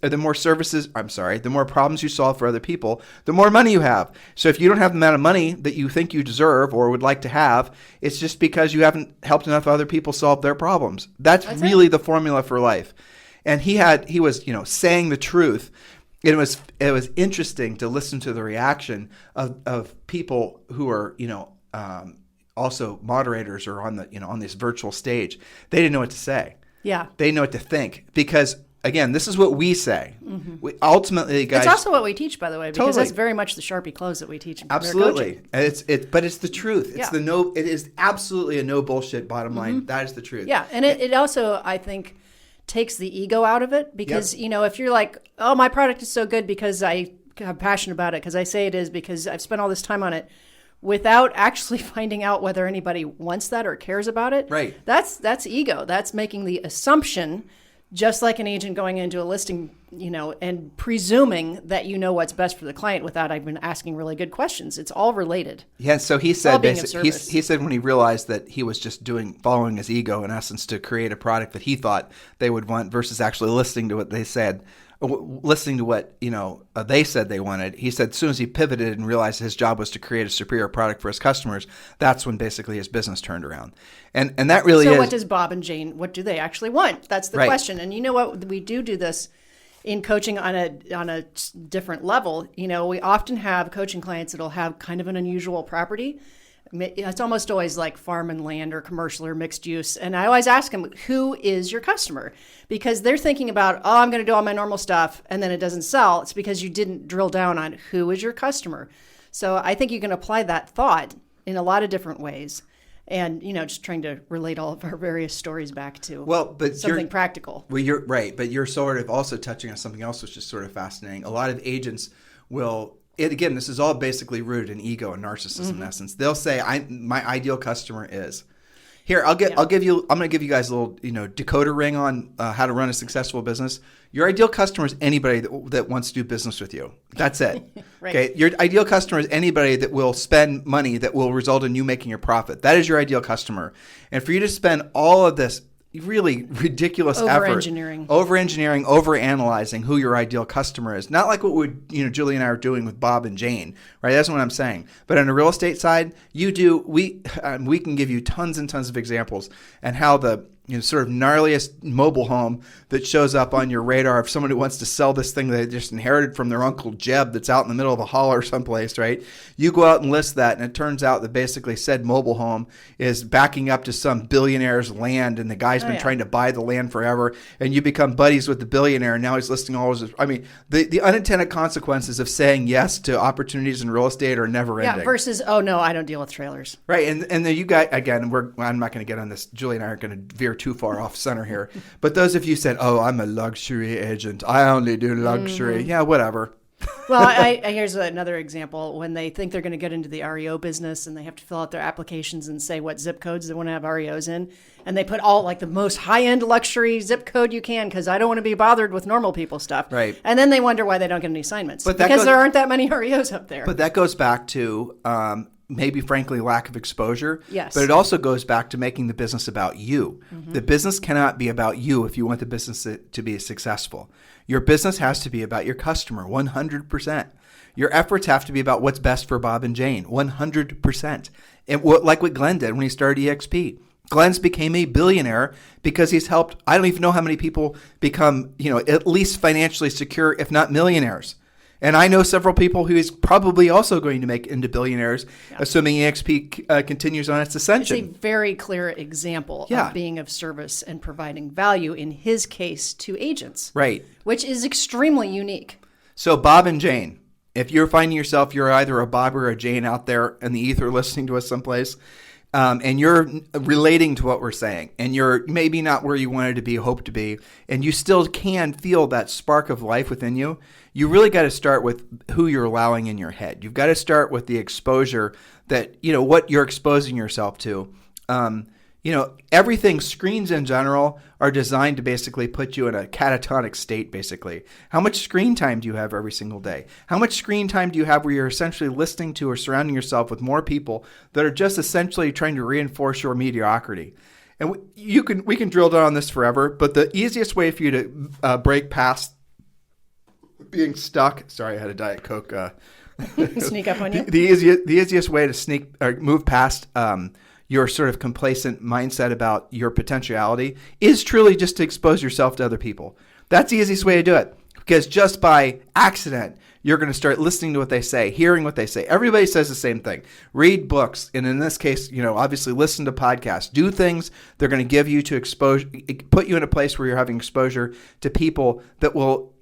you solve for other people, the more money you have. So if you don't have the amount of money that you think you deserve or would like to have, it's just because you haven't helped enough enough other people solve their problems. That's really the formula for life. And he was, saying the truth. It was interesting to listen to the reaction of people who are, also moderators or on the, on this virtual stage. They didn't know what to say. Yeah. They didn't know what to think because, again, this is what we say. We, ultimately, guys. It's also what we teach, by the way, because Totally. that's very much the Sharpie close that we teach in premier Absolutely. coaching. And but it's the truth. It's Yeah. it is absolutely a no bullshit bottom line. That is the truth. Yeah, and it also, I think, takes the ego out of it because, if you're like, oh, my product is so good because I'm passionate about it, because I say it is, because I've spent all this time on it, without actually finding out whether anybody wants that or cares about it. Right. That's ego. That's making the assumption, just like an agent going into a listing, and presuming that you know what's best for the client without even asking really good questions. It's all related. Yeah, so he all said being of basically, service. he said when he realized that he was just following his ego in essence to create a product that he thought they would want versus actually listening to what they said, listening to what they said they wanted. He said as soon as he pivoted and realized his job was to create a superior product for his customers, that's when basically his business turned around. And that really is. So what does Bob and Jane, what do they actually want? That's the Right. question. And you know what? We do this in coaching on a different level. We often have coaching clients that'll have kind of an unusual property. It's almost always like farm and land or commercial or mixed use. And I always ask them, who is your customer? Because they're thinking about, I'm going to do all my normal stuff, and then it doesn't sell. It's because you didn't drill down on who is your customer. So I think you can apply that thought in a lot of different ways. And, just trying to relate all of our various stories back to something practical. Well, you're right. But you're sort of also touching on something else, which is sort of fascinating. A lot of agents will... Again, this is all basically rooted in ego and narcissism in essence. They'll say, my ideal customer is here. I'm going to give you guys a little, decoder ring on how to run a successful business. Your ideal customer is anybody that wants to do business with you. That's it. Right. Okay. Your ideal customer is anybody that will spend money that will result in you making a profit. That is your ideal customer. And for you to spend all of this really ridiculous over-engineering, over-analyzing who your ideal customer is. Not like what Julie and I are doing with Bob and Jane, right? That's what I'm saying. But on the real estate side, we can give you tons and tons of examples and how the sort of gnarliest mobile home that shows up on your radar of someone who wants to sell this thing they just inherited from their Uncle Jeb that's out in the middle of a holler someplace, right? You go out and list that, and it turns out that basically said mobile home is backing up to some billionaire's land, and the guy's been trying to buy the land forever, and you become buddies with the billionaire, and now he's listing all his... the unintended consequences of saying yes to opportunities in real estate are never ending. Yeah, versus, oh, no, I don't deal with trailers. Right, and then you got, again, I'm not going to get on this. Julie and I aren't going to veer too far off center here. But those of you said, oh, I'm a luxury agent. I only do luxury. Mm-hmm. Yeah, whatever. Well, here's another example. When they think they're going to get into the REO business and they have to fill out their applications and say what zip codes they want to have REOs in, and they put all like the most high-end luxury zip code you can because I don't want to be bothered with normal people stuff. Right. And then they wonder why they don't get any assignments. But because there aren't that many REOs up there. But that goes back to maybe, frankly, lack of exposure. Yes. But it also goes back to making the business about you. Mm-hmm. The business cannot be about you if you want the business to be successful. Your business has to be about your customer, 100%. Your efforts have to be about what's best for Bob and Jane, 100%. And like what Glenn did when he started EXP. Glenn's became a billionaire because he's helped, I don't even know how many people become, at least financially secure, if not millionaires. And I know several people who he's probably also going to make into billionaires, assuming EXP continues on its ascension. It's a very clear example of being of service and providing value, in his case, to agents. Right. Which is extremely unique. So Bob and Jane, if you're finding yourself, you're either a Bob or a Jane out there in the ether listening to us someplace, and you're relating to what we're saying, and you're maybe not where you wanted to be, hope to be, and you still can feel that spark of life within you, you really got to start with who you're allowing in your head. You've got to start with the exposure that, what you're exposing yourself to. Everything, screens in general are designed to basically put you in a catatonic state, basically. How much screen time do you have every single day? How much screen time do you have where you're essentially listening to or surrounding yourself with more people that are just essentially trying to reinforce your mediocrity? And we can drill down on this forever, but the easiest way for you to break past being stuck. Sorry, I had a Diet Coke. Sneak up on you. The easiest way to move past your sort of complacent mindset about your potentiality is truly just to expose yourself to other people. That's the easiest way to do it, because just by accident, you're going to start listening to what they say, hearing what they say. Everybody says the same thing. Read books. And in this case, obviously listen to podcasts. Do things they're going to give you to expose, put you in a place where you're having exposure to people that will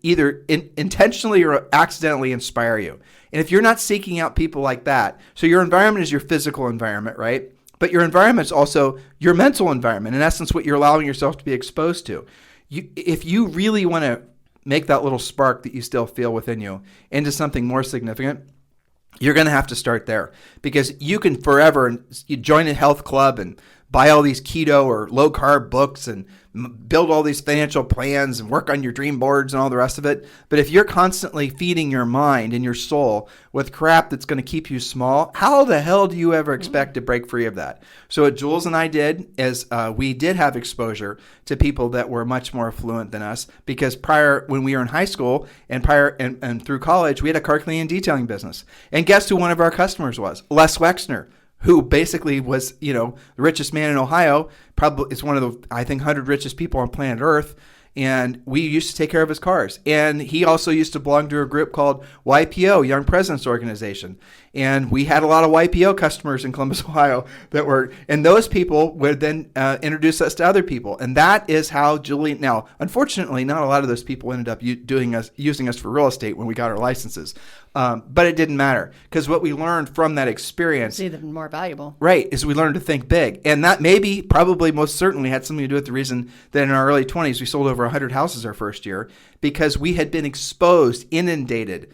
either intentionally or accidentally inspire you. And if you're not seeking out people like that, so your environment is your physical environment, right? But your environment is also your mental environment. In essence, what you're allowing yourself to be exposed to. If you really want to make that little spark that you still feel within you into something more significant, you're going to have to start there, because you can forever you join a health club and buy all these keto or low carb books and build all these financial plans and work on your dream boards and all the rest of it. But if you're constantly feeding your mind and your soul with crap that's going to keep you small, how the hell do you ever expect to break free of that? So what Jules and I did is we did have exposure to people that were much more affluent than us, because prior, when we were in high school and through college, we had a car cleaning and detailing business. And guess who one of our customers was? Les Wexner, who basically was, the richest man in Ohio. Probably is one of the, I think, 100 richest people on planet Earth. And we used to take care of his cars. And he also used to belong to a group called YPO, Young Presidents Organization. And we had a lot of YPO customers in Columbus, Ohio and those people would then introduce us to other people. And that is how Julie, now, unfortunately, not a lot of those people ended up using us for real estate when we got our licenses. But it didn't matter, because what we learned from that experience, it's even more valuable, right, is we learned to think big. And that probably most certainly had something to do with the reason that in our early 20s we sold over 100 houses our first year, because we had been exposed, inundated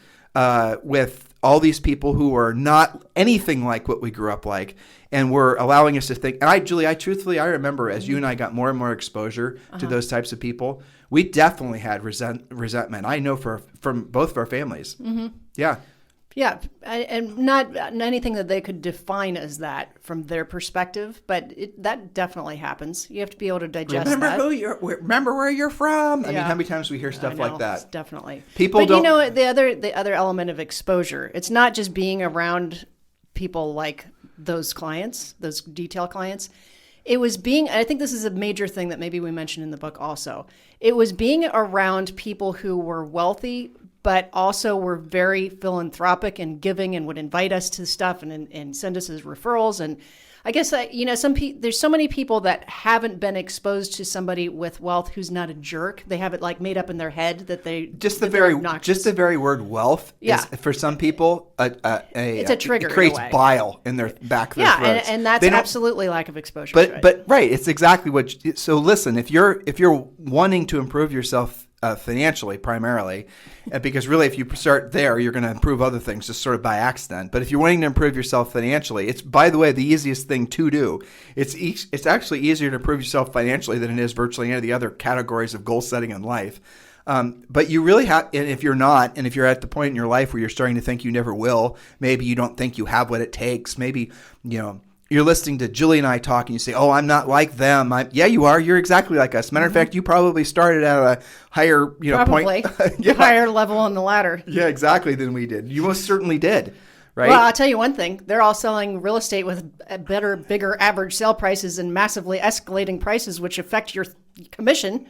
with all these people who were not anything like what we grew up like, and were allowing us to think. And Julie, I remember as you and I got more and more exposure to those types of people, we definitely had resentment. I know from both of our families. Mm-hmm. Yeah. Yeah, and not anything that they could define as that from their perspective, but that definitely happens. You have to be able to digest that. Remember where you're from. I mean, how many times we hear stuff like that? Definitely. People don't. The other element of exposure, it's not just being around people like those clients, those detail clients. It was I think this is a major thing that maybe we mentioned in the book also. It was being around people who were wealthy, but also were very philanthropic and giving, and would invite us to stuff and send us as referrals. And I guess there's so many people that haven't been exposed to somebody with wealth who's not a jerk. They have it like made up in their head that they just the very word wealth. Is, for some people, it's a trigger. It creates bile in their back. Of their throats. And that's absolutely lack of exposure. But right, it's exactly what. So listen, if you're wanting to improve yourself financially primarily, because really if you start there, you're going to improve other things just sort of by accident. But if you're wanting to improve yourself financially, it's, by the way, the easiest thing to do. It's actually easier to improve yourself financially than it is virtually any of the other categories of goal setting in life. But you really have, and if you're not, and if you're at the point in your life where you're starting to think you never will, maybe you don't think you have what it takes, maybe, you're listening to Julie and I talk and you say, oh, I'm not like them. Yeah, you are. You're exactly like us. Matter of fact, you probably started at a higher, point. Higher level on the ladder. Yeah, exactly, than we did. You most certainly did. Right? Well, I'll tell you one thing. They're all selling real estate with better, bigger average sale prices and massively escalating prices, which affect your commission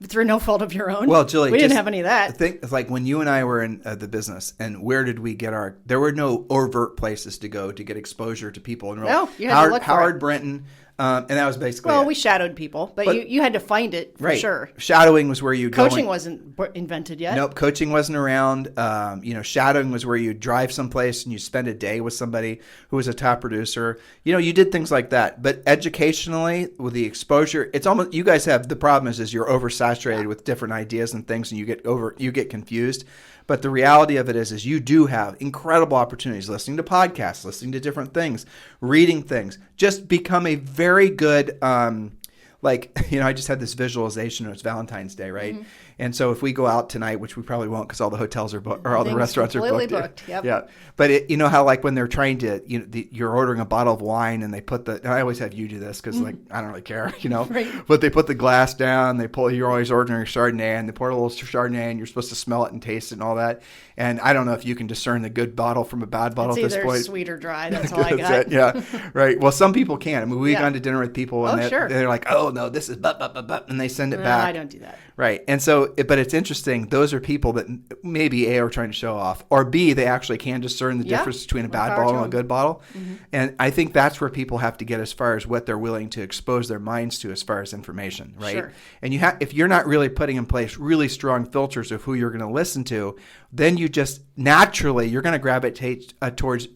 through no fault of your own. Well, Julie, we didn't have any of that. It's like when you and I were in the business, and where did we get there were no overt places to go to get exposure to people. No, you had to look for Howard it. Brenton, and that was basically we shadowed people, but you had to find it for sure. Shadowing was where you Coaching wasn't invented yet. Nope, coaching wasn't around. Shadowing was where you drive someplace and you spend a day with somebody who was a top producer. You did things like that. But educationally, with the exposure, it's almost, you guys have, the problem is you're oversaturated with different ideas and things, and you get confused. But the reality of it is you do have incredible opportunities listening to podcasts, listening to different things, reading things. Just become a very good, I just had this visualization. It was Valentine's Day, right? Mm-hmm. And so if we go out tonight, which we probably won't because all the hotels are booked or all the restaurants are completely booked. Yep. Yeah. But you know how like when they're trying to, you're ordering a bottle of wine and they put and I always have you do this because like, I don't really care, Right. but they put the glass down, you're always ordering Chardonnay and they pour a little Chardonnay and you're supposed to smell it and taste it and all that. And I don't know if you can discern the good bottle from a bad bottle It's at this either point. sweet or dry. That's all I got. It. Yeah. Right. Well, some people can. I mean, we've gone to dinner with people and they're like, oh no, this is but, and they send it back. I don't do that. Right. And so, but it's interesting. Those are people that maybe A, are trying to show off, or B, they actually can discern the difference between a bad bottle and a good bottle. Mm-hmm. And I think that's where people have to get as far as what they're willing to expose their minds to as far as information, right? Sure. And if you're not really putting in place really strong filters of who you're going to listen to, then you just naturally, you're going to gravitate towards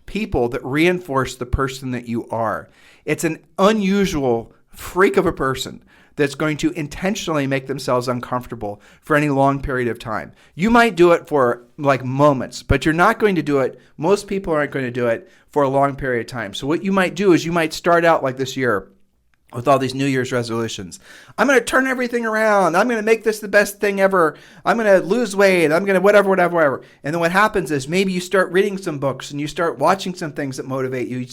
people that reinforce the person that you are. It's an unusual freak of a person that's going to intentionally make themselves uncomfortable for any long period of time. You might do it for like moments, but you're not going to do it. Most people aren't going to do it for a long period of time. So what you might do is you might start out like this year with all these New Year's resolutions. I'm going to turn everything around. I'm going to make this the best thing ever. I'm going to lose weight. I'm going to whatever. And then what happens is maybe you start reading some books and you start watching some things that motivate you.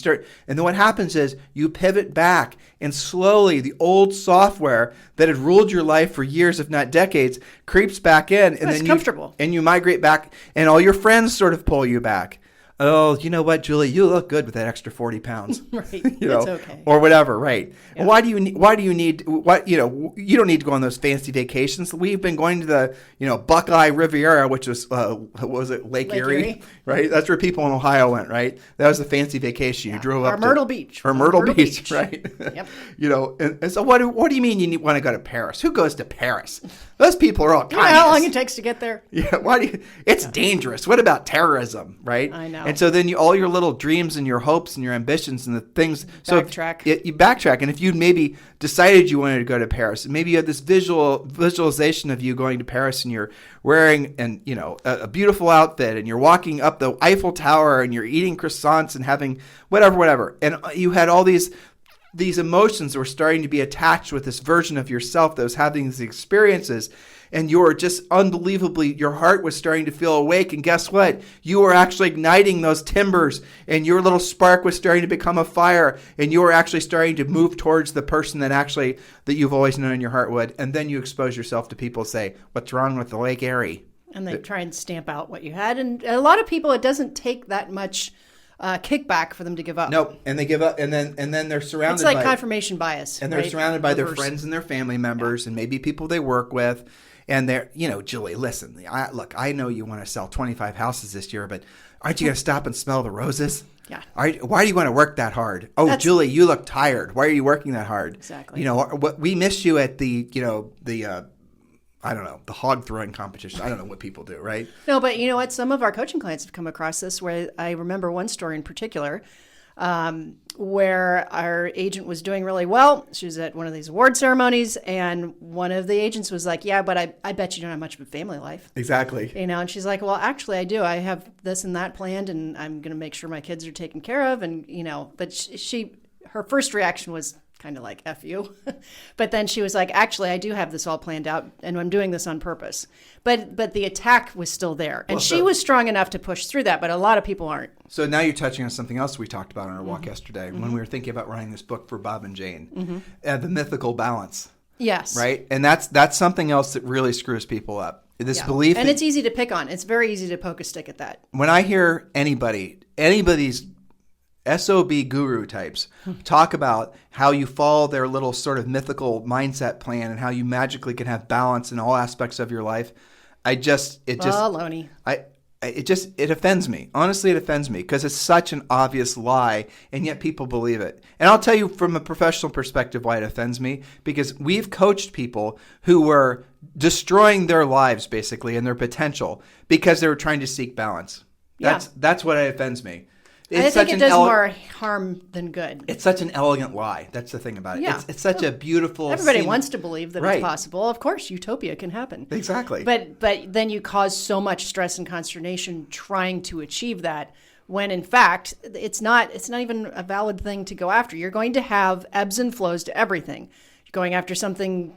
And then what happens is you pivot back and slowly the old software that had ruled your life for years, if not decades, creeps back in. And then comfortable. And you migrate back and all your friends sort of pull you back. Oh, you know what, Julie? You look good with that extra 40 pounds. Right. It's okay. Or whatever, right? Yeah. Why do you need you don't need to go on those fancy vacations. We've been going to the, Buckeye Riviera, which was, what was it? Lake Erie, right? That's where people in Ohio went, right? That was the fancy vacation. You drove up to Myrtle Beach. Or Myrtle Beach, right? Yep. And so what do you mean you want to go to Paris? Who goes to Paris? Those people are all communists. You know how long it takes to get there? Yeah, it's dangerous. What about terrorism, right? I know. And so then all your little dreams and your hopes and your ambitions and the things. Backtrack. You backtrack. And if you maybe decided you wanted to go to Paris, maybe you had this visualization of you going to Paris and you're wearing a beautiful outfit and you're walking up the Eiffel Tower and you're eating croissants and having whatever. And you had all these emotions that were starting to be attached with this version of yourself that was having these experiences. And you were just unbelievably, your heart was starting to feel awake. And guess what? You were actually igniting those timbers and your little spark was starting to become a fire. And you were actually starting to move towards the person that you've always known in your heart would. And then you expose yourself to people say, what's wrong with the Lake Erie? And they try and stamp out what you had. And a lot of people, it doesn't take that much kickback for them to give up. Nope, and they give up, and then they're surrounded. It's like confirmation bias, and they're surrounded by their friends and their family members, and maybe people they work with, and they're, Julie, listen, I know you want to sell 25 houses this year, but aren't you going to stop and smell the roses? Yeah. Why do you want to work that hard? Oh, Julie, you look tired. Why are you working that hard? Exactly. We missed you at the I don't know, the hog throwing competition. I don't know what people do, right? No, but you know what? Some of our coaching clients have come across this where I remember one story in particular where our agent was doing really well. She was at one of these award ceremonies and one of the agents was like, yeah, but I bet you don't have much of a family life. Exactly. And she's like, well, actually I do. I have this and that planned and I'm going to make sure my kids are taken care of. And, but her first reaction was kind of like, F you. But then she was like, actually, I do have this all planned out and I'm doing this on purpose. But the attack was still there. And she was strong enough to push through that, but a lot of people aren't. So now you're touching on something else we talked about on our walk yesterday when we were thinking about writing this book for Bob and Jane, the mythical balance. Yes. Right? And that's something else that really screws people up. This belief. And it's easy to pick on. It's very easy to poke a stick at that. When I hear anybody's SOB guru types talk about how you follow their little sort of mythical mindset plan and how you magically can have balance in all aspects of your life, it offends me. Honestly, it offends me because it's such an obvious lie, and yet people believe it. And I'll tell you from a professional perspective why it offends me, because we've coached people who were destroying their lives basically and their potential because they were trying to seek balance. That's what offends me. I think it does more harm than good. It's such an elegant lie. That's the thing about it. Yeah. It's such a beautiful... Everybody wants to believe that it's possible. Of course, utopia can happen. Exactly. But then you cause so much stress and consternation trying to achieve that when, in fact, it's not even a valid thing to go after. You're going to have ebbs and flows to everything. Going after something,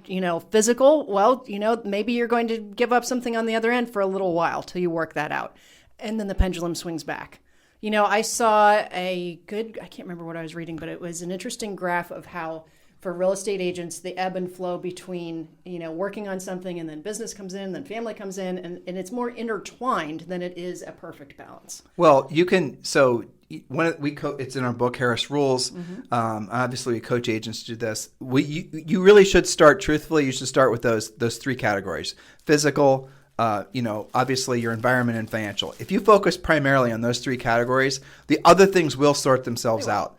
physical, well, maybe you're going to give up something on the other end for a little while till you work that out. And then the pendulum swings back. I saw I can't remember what I was reading, but it was an interesting graph of how for real estate agents, the ebb and flow between, working on something and then business comes in, then family comes in, and it's more intertwined than it is a perfect balance. Well, it's in our book, Harris Rules. Obviously, we coach agents to do this. You really should start, truthfully, you should start with those three categories: physical, obviously your environment, and financial. If you focus primarily on those three categories, the other things will sort themselves out.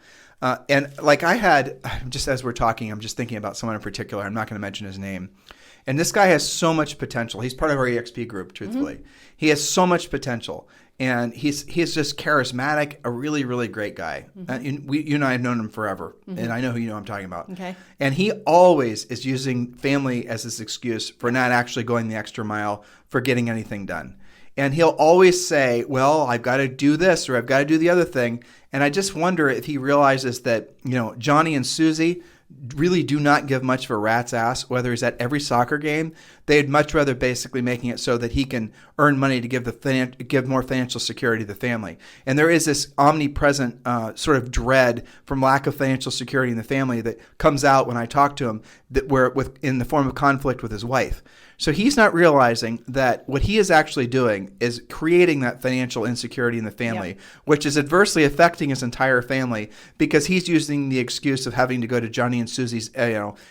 And like just as we're talking, I'm just thinking about someone in particular. I'm not going to mention his name. And this guy has so much potential. He's part of our EXP group, truthfully. He has so much potential. And he's just charismatic, a really, really great guy. You and I have known him forever, and I know who I'm talking about. Okay. And he always is using family as his excuse for not actually going the extra mile for getting anything done. And he'll always say, well, I've got to do this or I've got to do the other thing. And I just wonder if he realizes that, Johnny and Susie really do not give much of a rat's ass whether he's at every soccer game. They'd much rather basically making it so that he can earn money to give more financial security to the family. And there is this omnipresent sort of dread from lack of financial security in the family that comes out when I talk to him, in the form of conflict with his wife. So he's not realizing that what he is actually doing is creating that financial insecurity in the family, which is adversely affecting his entire family because he's using the excuse of having to go to Johnny and Susie's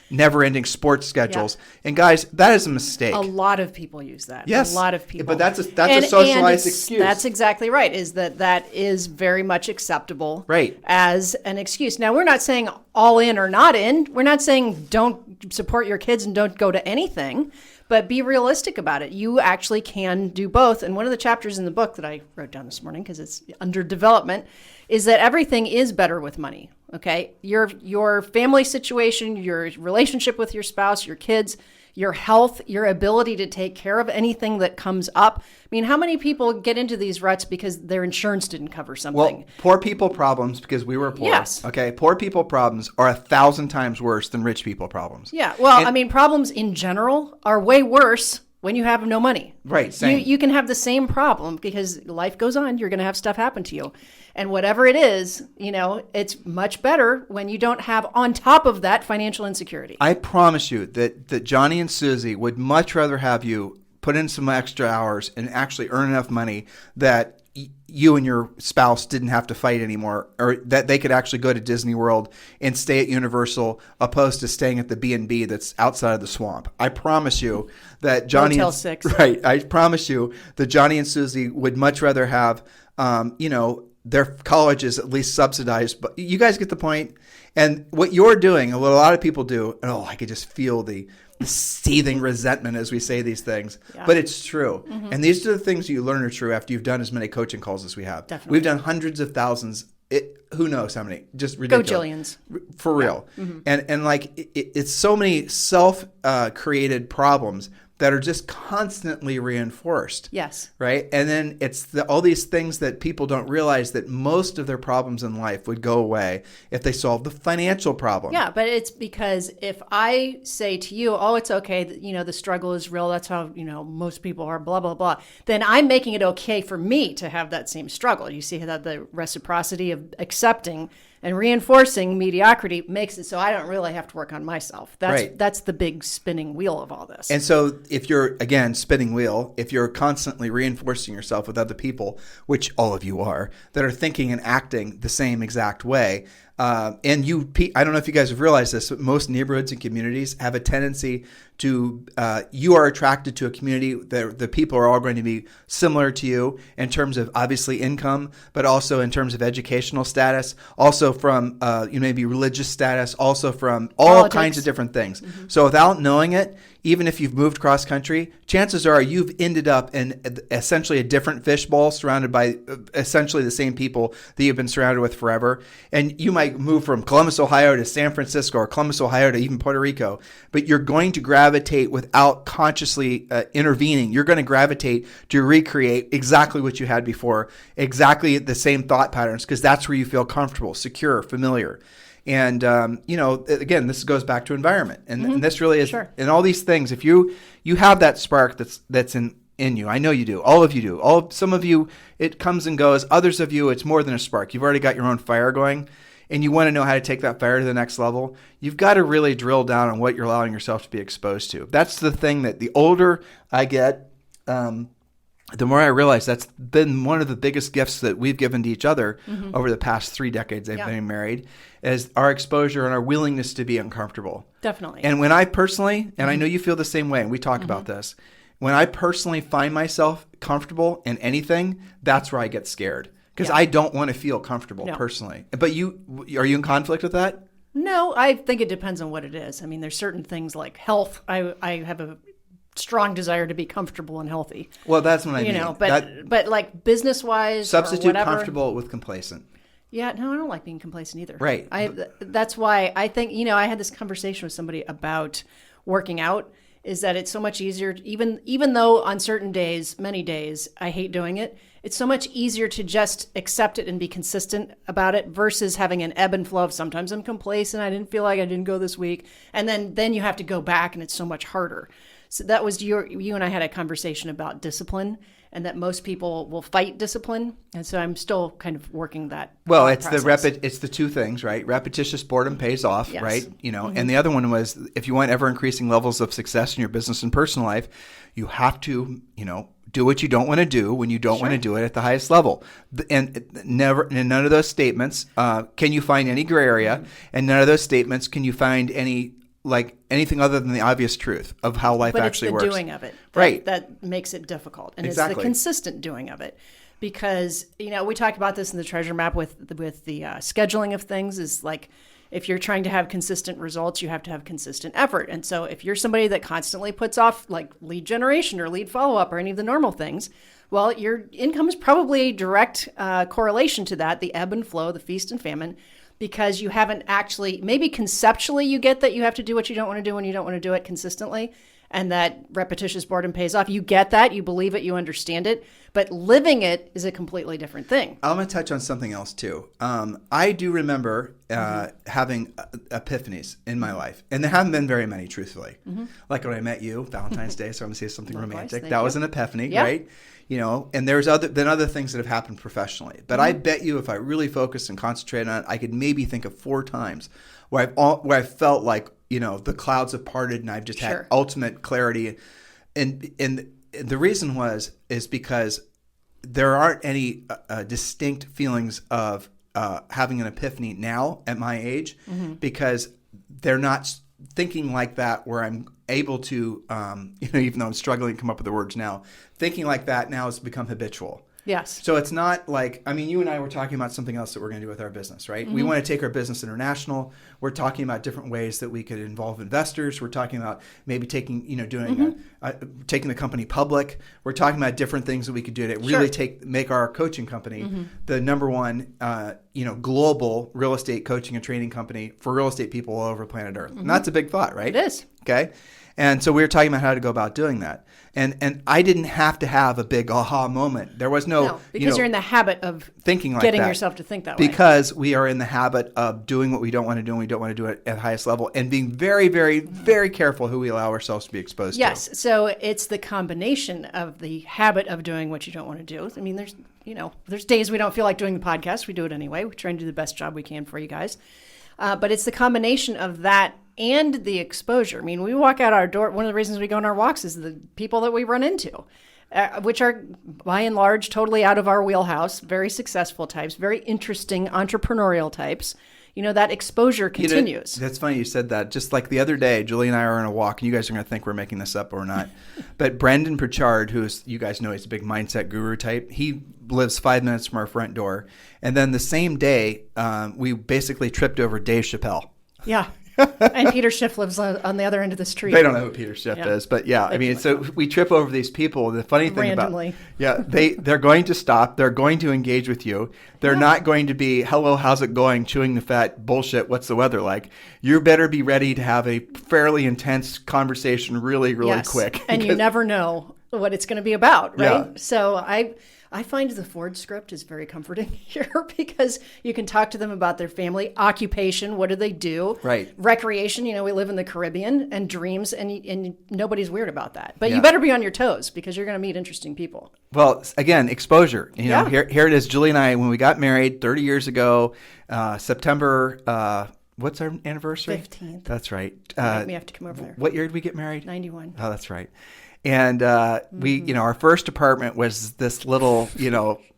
never-ending sports schedules. And guys, that is a mistake. A lot of people use that. Yes. A lot of people. But that's a socialized excuse. That's exactly right, is that is very much acceptable as an excuse. Now, we're not saying all in or not in. We're not saying don't support your kids and don't go to anything. But be realistic about it. You actually can do both. And one of the chapters in the book that I wrote down this morning, because it's under development, is that everything is better with money. Okay? Your family situation, your relationship with your spouse, your kids, your health, your ability to take care of anything that comes up. I mean, how many people get into these ruts because their insurance didn't cover something? Well, poor people problems, because we were poor. Yes. Okay. Poor people problems are 1,000 times worse than rich people problems. Yeah. Well, problems in general are way worse when you have no money. Right. Same. You can have the same problem because life goes on. You're going to have stuff happen to you. And whatever it is, it's much better when you don't have on top of that financial insecurity. I promise you that Johnny and Susie would much rather have you put in some extra hours and actually earn enough money that you and your spouse didn't have to fight anymore, or that they could actually go to Disney World and stay at Universal opposed to staying at the B&B that's outside of the swamp. I promise you that Johnny Motel 6. Right. I promise you that Johnny and Susie would much rather have their college is at least subsidized, but you guys get the point. And what you're doing, and what a lot of people do, I could just feel the seething resentment as we say these things, but it's true. And these are the things you learn are true after you've done as many coaching calls as we have. Definitely. We've done hundreds of thousands. Who knows how many? Just ridiculous. Gojillions. For real. And it's so many self-created problems that are just constantly reinforced. Yes. Right? And then it's all these things that people don't realize that most of their problems in life would go away if they solved the financial problem. Yeah, but it's because if I say to you, it's okay, that, the struggle is real, that's how, most people are, blah, blah, blah, then I'm making it okay for me to have that same struggle. You see that the reciprocity of accepting and reinforcing mediocrity makes it so I don't really have to work on myself. That's the big spinning wheel of all this. And so if you're, again, spinning wheel, if you're constantly reinforcing yourself with other people, which all of you are, that are thinking and acting the same exact way, I don't know if you guys have realized this, but most neighborhoods and communities have a tendency to, you are attracted to a community that the people are all going to be similar to you in terms of obviously income, but also in terms of educational status, also from maybe religious status, also from all politics. Kinds of different things. So without knowing it, even if you've moved cross country, chances are you've ended up in essentially a different fishbowl surrounded by essentially the same people that you've been surrounded with forever. And you might move from Columbus, Ohio to San Francisco, or Columbus, Ohio to even Puerto Rico, but you're going to gravitate without consciously intervening. You're going to gravitate to recreate exactly what you had before, exactly the same thought patterns, because that's where you feel comfortable, secure, familiar. And, again, this goes back to environment. And this really is, Sure. and all these things, if you have that spark that's in you, I know you do, all of you do, some of you, it comes and goes. Others of you, it's more than a spark. You've already got your own fire going, and you want to know how to take that fire to the next level. You've got to really drill down on what you're allowing yourself to be exposed to. That's the thing that the older I get, the more I realize that's been one of the biggest gifts that we've given to each other over the past 3 decades I've been married, is our exposure and our willingness to be uncomfortable. Definitely. And when I personally, and I know you feel the same way, and we talk about this, when I personally find myself comfortable in anything, that's where I get scared. Because I don't want to feel comfortable personally. But are you in conflict with that? No, I think it depends on what it is. I mean, there's certain things like health. I have a strong desire to be comfortable and healthy. Well, that's what I mean. But like business wise, substitute comfortable with complacent. Yeah, no, I don't like being complacent either. Right. That's why I think, I had this conversation with somebody about working out, is that it's so much easier, even though on certain days, many days, I hate doing it, it's so much easier to just accept it and be consistent about it versus having an ebb and flow of sometimes I'm complacent, I didn't feel like I didn't go this week, and then you have to go back and it's so much harder. So that was you and I had a conversation about discipline, and that most people will fight discipline, and so I'm still kind of working that. Well, it's process. it's the two things, right? Repetitious boredom pays off, right? And the other one was, if you want ever increasing levels of success in your business and personal life, you have to, do what you don't want to do when you don't want to do it at the highest level. And none of those statements can you find any gray area, and none of those statements can you find anything other than the obvious truth of how life actually works. But it's the doing of it that makes it difficult, and it's the consistent doing of it. Because we talk about this in the treasure map with the scheduling of things. Is like, if you're trying to have consistent results, you have to have consistent effort. And so if you're somebody that constantly puts off like lead generation or lead follow-up or any of the normal things, well, your income is probably a direct correlation to that, the ebb and flow, the feast and famine, because you haven't actually, maybe conceptually you get that you have to do what you don't want to do when you don't want to do it consistently, and that repetitious boredom pays off. You get that, you believe it, you understand it, but living it is a completely different thing. I'm going to touch on something else too. I do remember having epiphanies in my life, and there haven't been very many, truthfully. Like when I met you, Valentine's Day, so I'm going to say something romantic. That was an epiphany, right? And there's other things that have happened professionally. But I bet you if I really focused and concentrated on it, I could maybe think of 4 times where I felt like, the clouds have parted and I've just had ultimate clarity. And the reason is because there aren't any distinct feelings of having an epiphany now at my age, because they're not thinking like that where I'm able to, even though I'm struggling to come up with the words now, thinking like that now has become habitual. Yes. So it's not like, you and I were talking about something else that we're going to do with our business, right? We want to take our business international. We're talking about different ways that we could involve investors. We're talking about maybe taking, taking the company public. We're talking about different things that we could do to really make our coaching company the number one, global real estate coaching and training company for real estate people all over planet Earth. And that's a big thought, right? It is. Okay. And so we were talking about how to go about doing that. And I didn't have to have a big aha moment. There was no because you're in the habit of thinking like getting that. yourself to think that way. Because we are in the habit of doing what we don't want to do, and we don't want to do it at the highest level, and being very, very, very careful who we allow ourselves to be exposed to. Yes. So it's the combination of the habit of doing what you don't want to do. I mean, there's days we don't feel like doing the podcast. We do it anyway. We try and do the best job we can for you guys. But it's the combination of that and the exposure. I mean, we walk out our door. One of the reasons we go on our walks is the people that we run into, which are by and large totally out of our wheelhouse, very successful types, very interesting entrepreneurial types. That exposure continues. That's funny you said that. Just like the other day, Julie and I are on a walk, and you guys are going to think we're making this up or not. But Brendan Pritchard, you guys know he's a big mindset guru type, he lives 5 minutes from our front door. And then the same day, we basically tripped over Dave Chappelle. Yeah. And Peter Schiff lives on the other end of the street. They don't know who Peter Schiff is, but so we trip over these people. The funny thing randomly. They're going to stop. They're going to engage with you. They're not going to be, hello, how's it going, chewing the fat bullshit, what's the weather like? You better be ready to have a fairly intense conversation really, really quick. And you never know what it's going to be about, right? Yeah. So I I find the Ford script is very comforting here because you can talk to them about their family, occupation, what do they do, Right. recreation. We live in the Caribbean, and dreams, and nobody's weird about that. But you better be on your toes because you're going to meet interesting people. Well, again, exposure. Yeah. Here it is. Julie and I, when we got married 30 years ago, September. What's our anniversary? 15th. That's right. Make me have to come over there. What year did we get married? 91. Oh, that's right. And we, our first apartment was this little,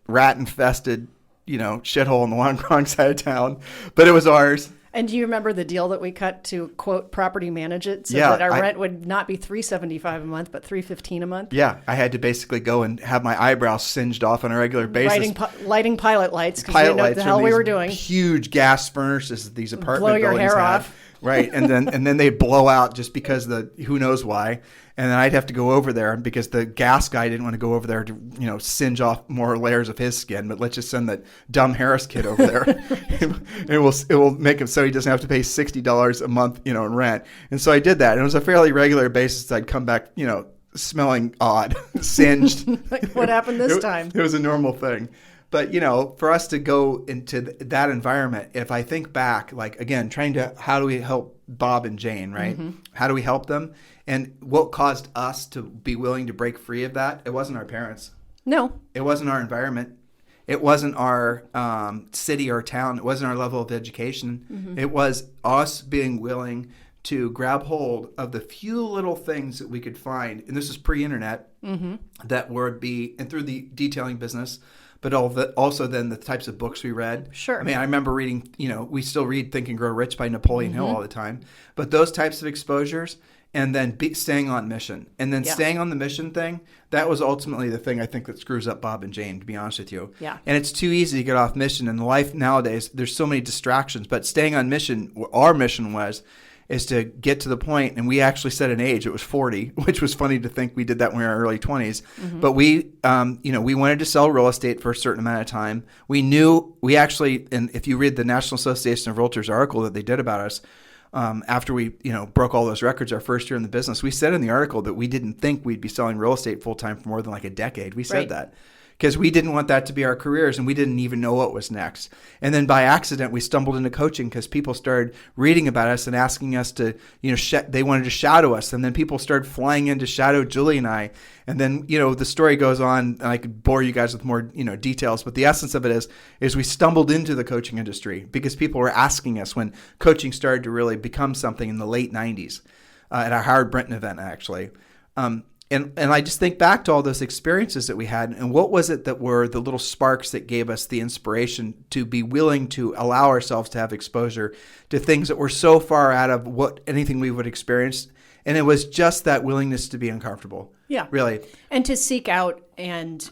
rat infested, shithole on the wrong side of town, but it was ours. And do you remember the deal that we cut to, quote, property manage it so Yeah, that our rent would not be $375 a month, but $315 a month? Yeah, I had to basically go and have my eyebrows singed off on a regular basis. Lighting pilot lights because we didn't know what the hell we were doing. Huge gas furnaces, these apartment Blow your buildings hair had. off. Right, and then they blow out just because who knows why, and then I'd have to go over there because the gas guy didn't want to go over there to singe off more layers of his skin. But let's just send that dumb Harris kid over there. it will make him so he doesn't have to pay $60 a month in rent. And so I did that, and it was a fairly regular basis. I'd come back smelling odd, singed. Like, what happened this time? It was a normal thing. But, for us to go into that environment, if I think back, like, again, how do we help Bob and Jane, right? Mm-hmm. How do we help them? And what caused us to be willing to break free of that? It wasn't our parents. No. It wasn't our environment. It wasn't our city or town. It wasn't our level of education. Mm-hmm. It was us being willing to grab hold of the few little things that we could find. And this is pre-internet, mm-hmm. that would be, and through the detailing business, but also then the types of books we read. Sure. I mean, I remember reading, we still read Think and Grow Rich by Napoleon Hill all the time. But those types of exposures, and then staying on mission. And then staying on the mission thing, that was ultimately the thing I think that screws up Bob and Jane, to be honest with you. Yeah. And it's too easy to get off mission. In life nowadays, there's so many distractions. But staying on mission, our mission is to get to the point, and we actually set an age. It was 40, which was funny to think we did that when we were in our early 20s. Mm-hmm. But we wanted to sell real estate for a certain amount of time. We actually, and if you read the National Association of Realtors article that they did about us, after we, broke all those records our first year in the business, we said in the article that we didn't think we'd be selling real estate full time for more than like a decade. We said that. Because we didn't want that to be our careers, and we didn't even know what was next. And then by accident, we stumbled into coaching because people started reading about us and asking us to, they wanted to shadow us. And then people started flying in to shadow Julie and I. And then, the story goes on, and I could bore you guys with more, details. But the essence of it is we stumbled into the coaching industry because people were asking us when coaching started to really become something in the late 90s at our Howard Brinton event, actually. And I just think back to all those experiences that we had, and what was it that were the little sparks that gave us the inspiration to be willing to allow ourselves to have exposure to things that were so far out of anything we would experience. And it was just that willingness to be uncomfortable. Yeah. Really. And to seek out and,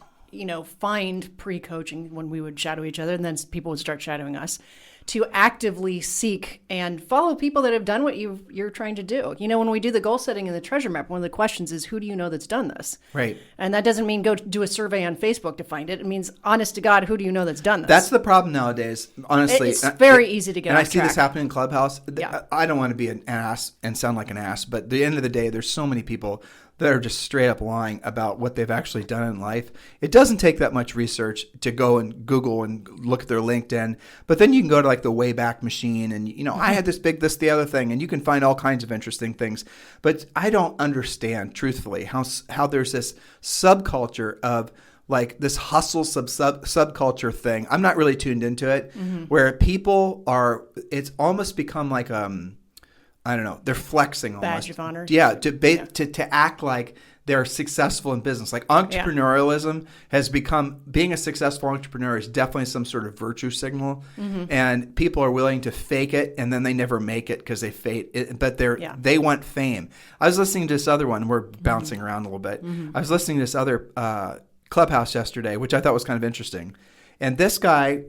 find pre-coaching when we would shadow each other, and then people would start shadowing us, to actively seek and follow people that have done what you're trying to do. When we do the goal setting and the treasure map, one of the questions is, who do you know that's done this? Right. And that doesn't mean go do a survey on Facebook to find it. It means, honest to God, who do you know that's done this? That's the problem nowadays, honestly. It's very easy to get off track. And I see this happening in Clubhouse. Yeah. I don't want to be an ass and sound like an ass, but at the end of the day, there's so many people that are just straight up lying about what they've actually done in life. It doesn't take that much research to go and Google and look at their LinkedIn, but then you can go to like the Wayback Machine and, I had the other thing, and you can find all kinds of interesting things. But I don't understand, truthfully, how there's this subculture of like this hustle subculture thing. I'm not really tuned into it, where people it's almost become like I don't know. They're flexing almost. Badge of honor. Yeah, to act like they're successful in business. Like entrepreneurialism has become, being a successful entrepreneur is definitely some sort of virtue signal. Mm-hmm. And people are willing to fake it, and then they never make it because they fake it. But they want fame. I was listening to this other one. We're bouncing around a little bit. Mm-hmm. I was listening to this other Clubhouse yesterday, which I thought was kind of interesting. And this guy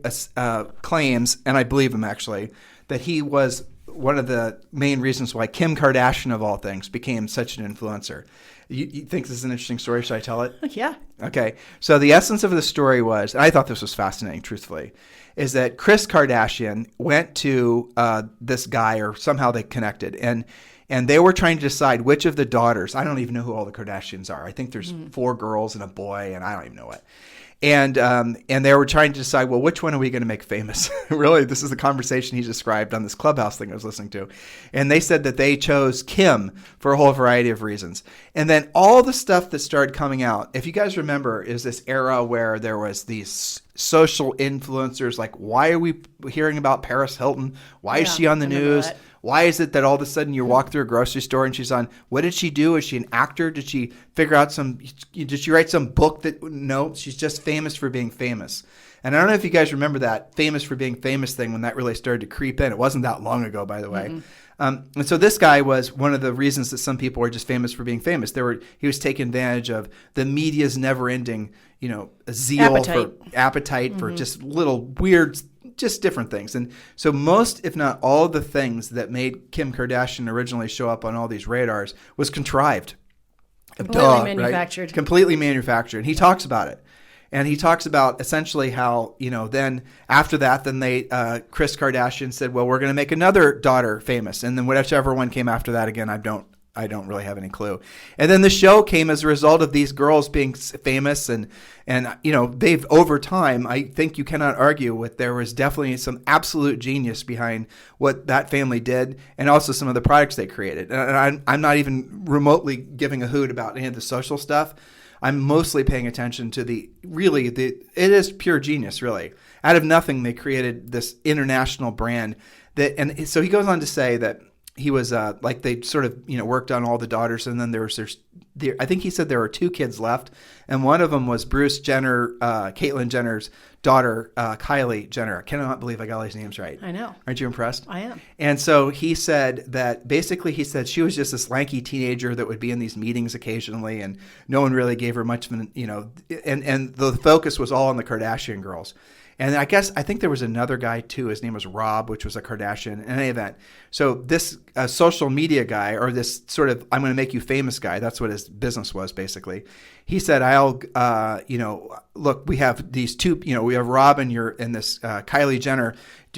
claims, and I believe him actually, that he was one of the main reasons why Kim Kardashian, of all things, became such an influencer. You think this is an interesting story? Should I tell it? Yeah. Okay. So the essence of the story was, and I thought this was fascinating, truthfully, is that Kris Kardashian went to this guy, or somehow they connected, and they were trying to decide which of the daughters. I don't even know who all the Kardashians are. I think there's 4 girls and a boy, and I don't even know what. And they were trying to decide, well, which one are we going to make famous? Really, this is the conversation he described on this Clubhouse thing I was listening to. And they said that they chose Kim for a whole variety of reasons. And then all the stuff that started coming out, if you guys remember, is this era where there was these social influencers, like, why are we hearing about Paris Hilton? Why is she on the news? That. Why is it that all of a sudden you walk through a grocery store and she's on? What did she do? Is she an actor? Did she figure out did she write some book that, no, she's just famous for being famous. And I don't know if you guys remember that famous for being famous thing when that really started to creep in. It wasn't that long ago, by the way. Mm-hmm. And so this guy was one of the reasons that some people are just famous for being famous. He was taking advantage of the media's never-ending, zeal appetite for just little weird, just different things. And so most, if not all of the things that made Kim Kardashian originally show up on all these radars was contrived. Completely manufactured. Right? Completely manufactured. And he talks about it. And he talks about essentially how, then after that, then Kris Kardashian said, well, we're going to make another daughter famous. And then whichever one came after that, again, I don't really have any clue. And then the show came as a result of these girls being famous. And they've, over time, I think you cannot argue with, there was definitely some absolute genius behind what that family did and also some of the products they created. And I'm not even remotely giving a hoot about any of the social stuff. I'm mostly paying attention to it is pure genius, really. Out of nothing, they created this international brand and so he goes on to say that he was they sort of worked on all the daughters, and then I think he said there were 2 kids left, and one of them was Bruce Jenner, Caitlyn Jenner's daughter, Kylie Jenner. I cannot believe I got all these names right. I know. Aren't you impressed? I am. And so he said that basically she was just this lanky teenager that would be in these meetings occasionally, and no one really gave her much of an, and the focus was all on the Kardashian girls. And I think there was another guy too. His name was Rob, which was a Kardashian. In any event, so this social media guy, or this sort of I'm going to make you famous guy, that's what his business was basically. He said, look, we have these 2, we have Rob and this Kylie Jenner.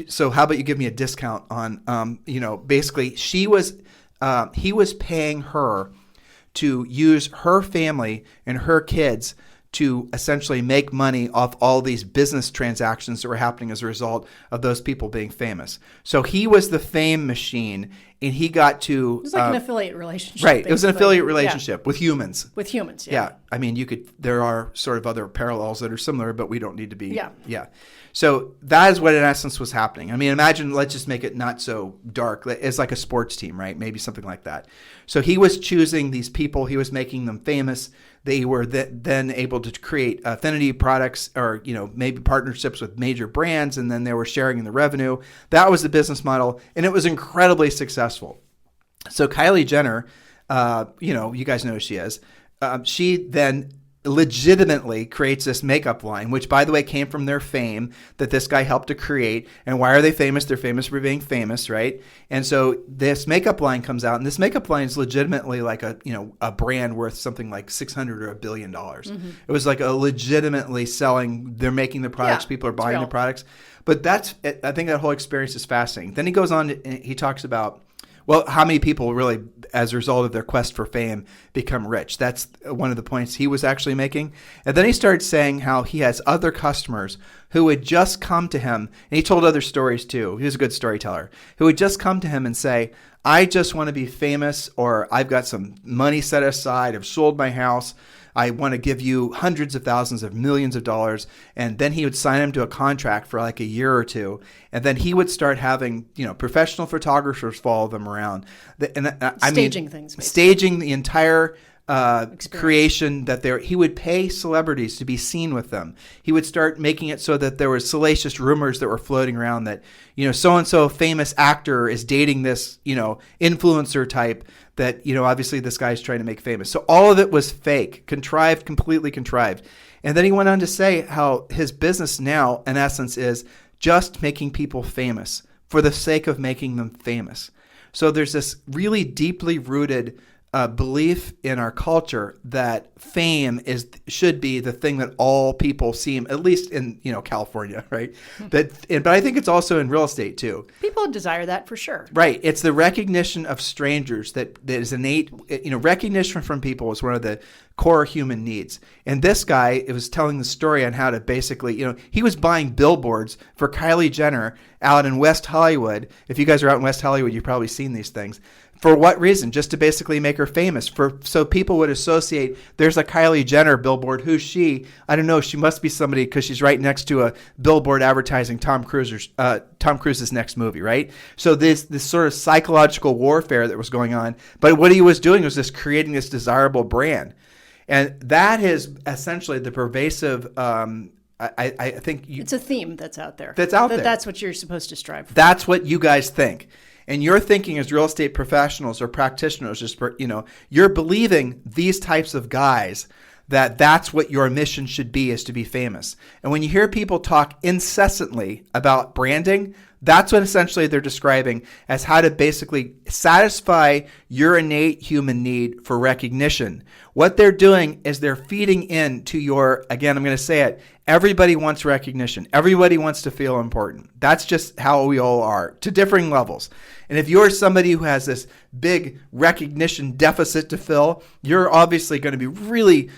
So how about you give me a discount on, basically he was paying her to use her family and her kids to essentially make money off all these business transactions that were happening as a result of those people being famous. So he was the fame machine, and he got to... It was like an affiliate relationship. Right. Basically. It was an affiliate relationship with humans. With humans, yeah. Yeah. I mean, there are sort of other parallels that are similar, but we don't need to be... Yeah. Yeah. So that is what in essence was happening. I mean, imagine, let's just make it not so dark. It's like a sports team, right? Maybe something like that. So he was choosing these people. He was making them famous. They were then able to create affinity products or, maybe partnerships with major brands, and then they were sharing in the revenue. That was the business model, and it was incredibly successful. So Kylie Jenner, you guys know who she is. She then legitimately creates this makeup line, which, by the way, came from their fame that this guy helped to create. And why are they famous? They're famous for being famous, right? And so this makeup line comes out, and this makeup line is legitimately like a brand worth something like $600 or $1 billion. Mm-hmm. It was like a legitimately selling. They're making the products. People are buying the products. But I think that whole experience is fascinating. Then he goes on, he talks about, well, how many people really, as a result of their quest for fame, become rich? That's one of the points he was actually making. And then he started saying how he has other customers who would just come to him, and he told other stories too. He was a good storyteller, who would just come to him and say, I just want to be famous, or I've got some money set aside, I've sold my house, I want to give you hundreds of thousands of millions of dollars. And then he would sign him to a contract for like a year or two. And then he would start having, professional photographers follow them around. Staging things. Basically. Staging the entire creation he would pay celebrities to be seen with them. He would start making it so that there was salacious rumors that were floating around that, so-and-so famous actor is dating this, influencer type that, obviously this guy's trying to make famous. So all of it was fake, contrived, completely contrived. And then he went on to say how his business now, in essence, is just making people famous for the sake of making them famous. So there's this really deeply rooted belief in our culture that fame should be the thing that all people seem, at least in California, right? But I think it's also in real estate too. People desire that for sure. Right. It's the recognition of strangers that is innate. Recognition from people is one of the core human needs. And this guy, it was telling the story on how to basically, he was buying billboards for Kylie Jenner out in West Hollywood. If you guys are out in West Hollywood, you've probably seen these things. For what reason? Just to basically make her famous. So people would associate, there's a Kylie Jenner billboard. Who's she? I don't know. She must be somebody because she's right next to a billboard advertising Tom Cruise's next movie, right? So this sort of psychological warfare that was going on. But what he was doing was just creating this desirable brand. And that is essentially the pervasive, I think... it's a theme that's out there. That's what you're supposed to strive for. That's what you guys think. And you're thinking as real estate professionals or practitioners, you're believing these types of guys that's what your mission should be, is to be famous. And when you hear people talk incessantly about branding, that's what essentially they're describing as how to basically satisfy your innate human need for recognition. What they're doing is they're feeding into your, again, I'm going to say it, everybody wants recognition. Everybody wants to feel important. That's just how we all are, to differing levels. And if you're somebody who has this big recognition deficit to fill, you're obviously going to be really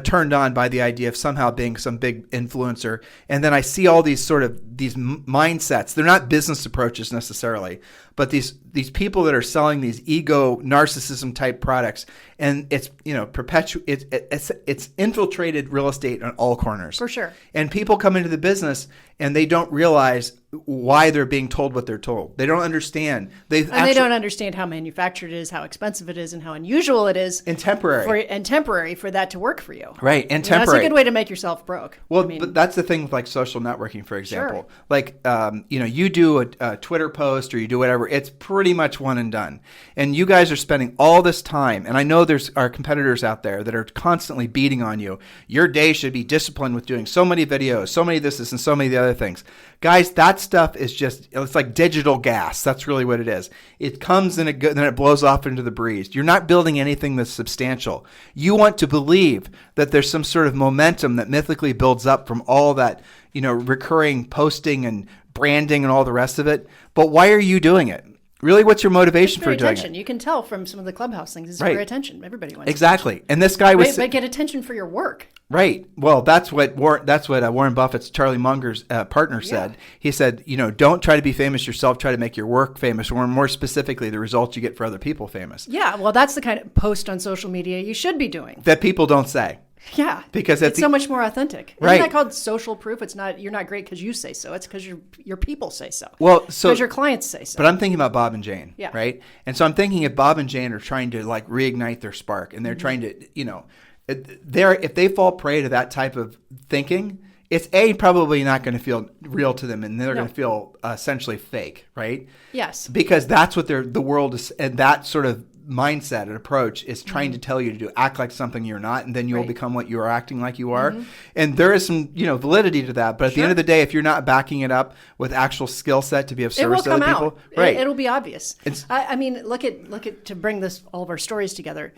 turned on by the idea of somehow being some big influencer. And then I see all these these mindsets. They're not business approaches necessarily, but these people that are selling these ego narcissism type products, and it's it's infiltrated real estate on all corners. For sure. And people come into the business and they don't realize why they're being told what they're told. They don't understand. They don't understand how manufactured it is, how expensive it is, and how unusual it is. And temporary. For that to work for you. Right, and temporary. That's a good way to make yourself broke. Well, but that's the thing with like social networking, for example. Sure. Like, you do a Twitter post or you do whatever, it's pretty much one and done. And you guys are spending all this time, and I know there's our competitors out there that are constantly beating on you. Your day should be disciplined with doing so many videos, so many this, and so many of the other things. Guys, that stuff is it's like digital gas. That's really what it is. It comes and then it blows off into the breeze. You're not building anything that's substantial. You want to believe that there's some sort of momentum that mythically builds up from all that, recurring posting and branding and all the rest of it. But why are you doing it? Really, what's your motivation for doing it? You can tell from some of the Clubhouse things. It's for attention. Everybody wants exactly. And this guy was but get attention for your work. Right. Well, that's what Warren Buffett's Charlie Munger's partner said. He said, don't try to be famous yourself. Try to make your work famous, or more specifically, the results you get for other people famous. Yeah. Well, that's the kind of post on social media you should be doing. That people don't say. Yeah, because it's so much more authentic. Right. Isn't that called social proof? It's not. You're not great because you say so. It's because your people say so. Well, because your clients say so. But I'm thinking about Bob and Jane. Yeah. Right. And so I'm thinking if Bob and Jane are trying to like reignite their spark, and they're trying to, if they fall prey to that type of thinking, it's probably not going to feel real to them, and they're going to feel essentially fake. Right. Yes. Because that's what the world is, and that sort of mindset and approach is trying to tell you to do, act like something you're not, and then you'll become what you are acting like you are. And there is some validity to that, but at the end of the day, if you're not backing it up with actual skill set to be of service to other people, right, it'll be obvious. I mean, look at to bring all of our stories together.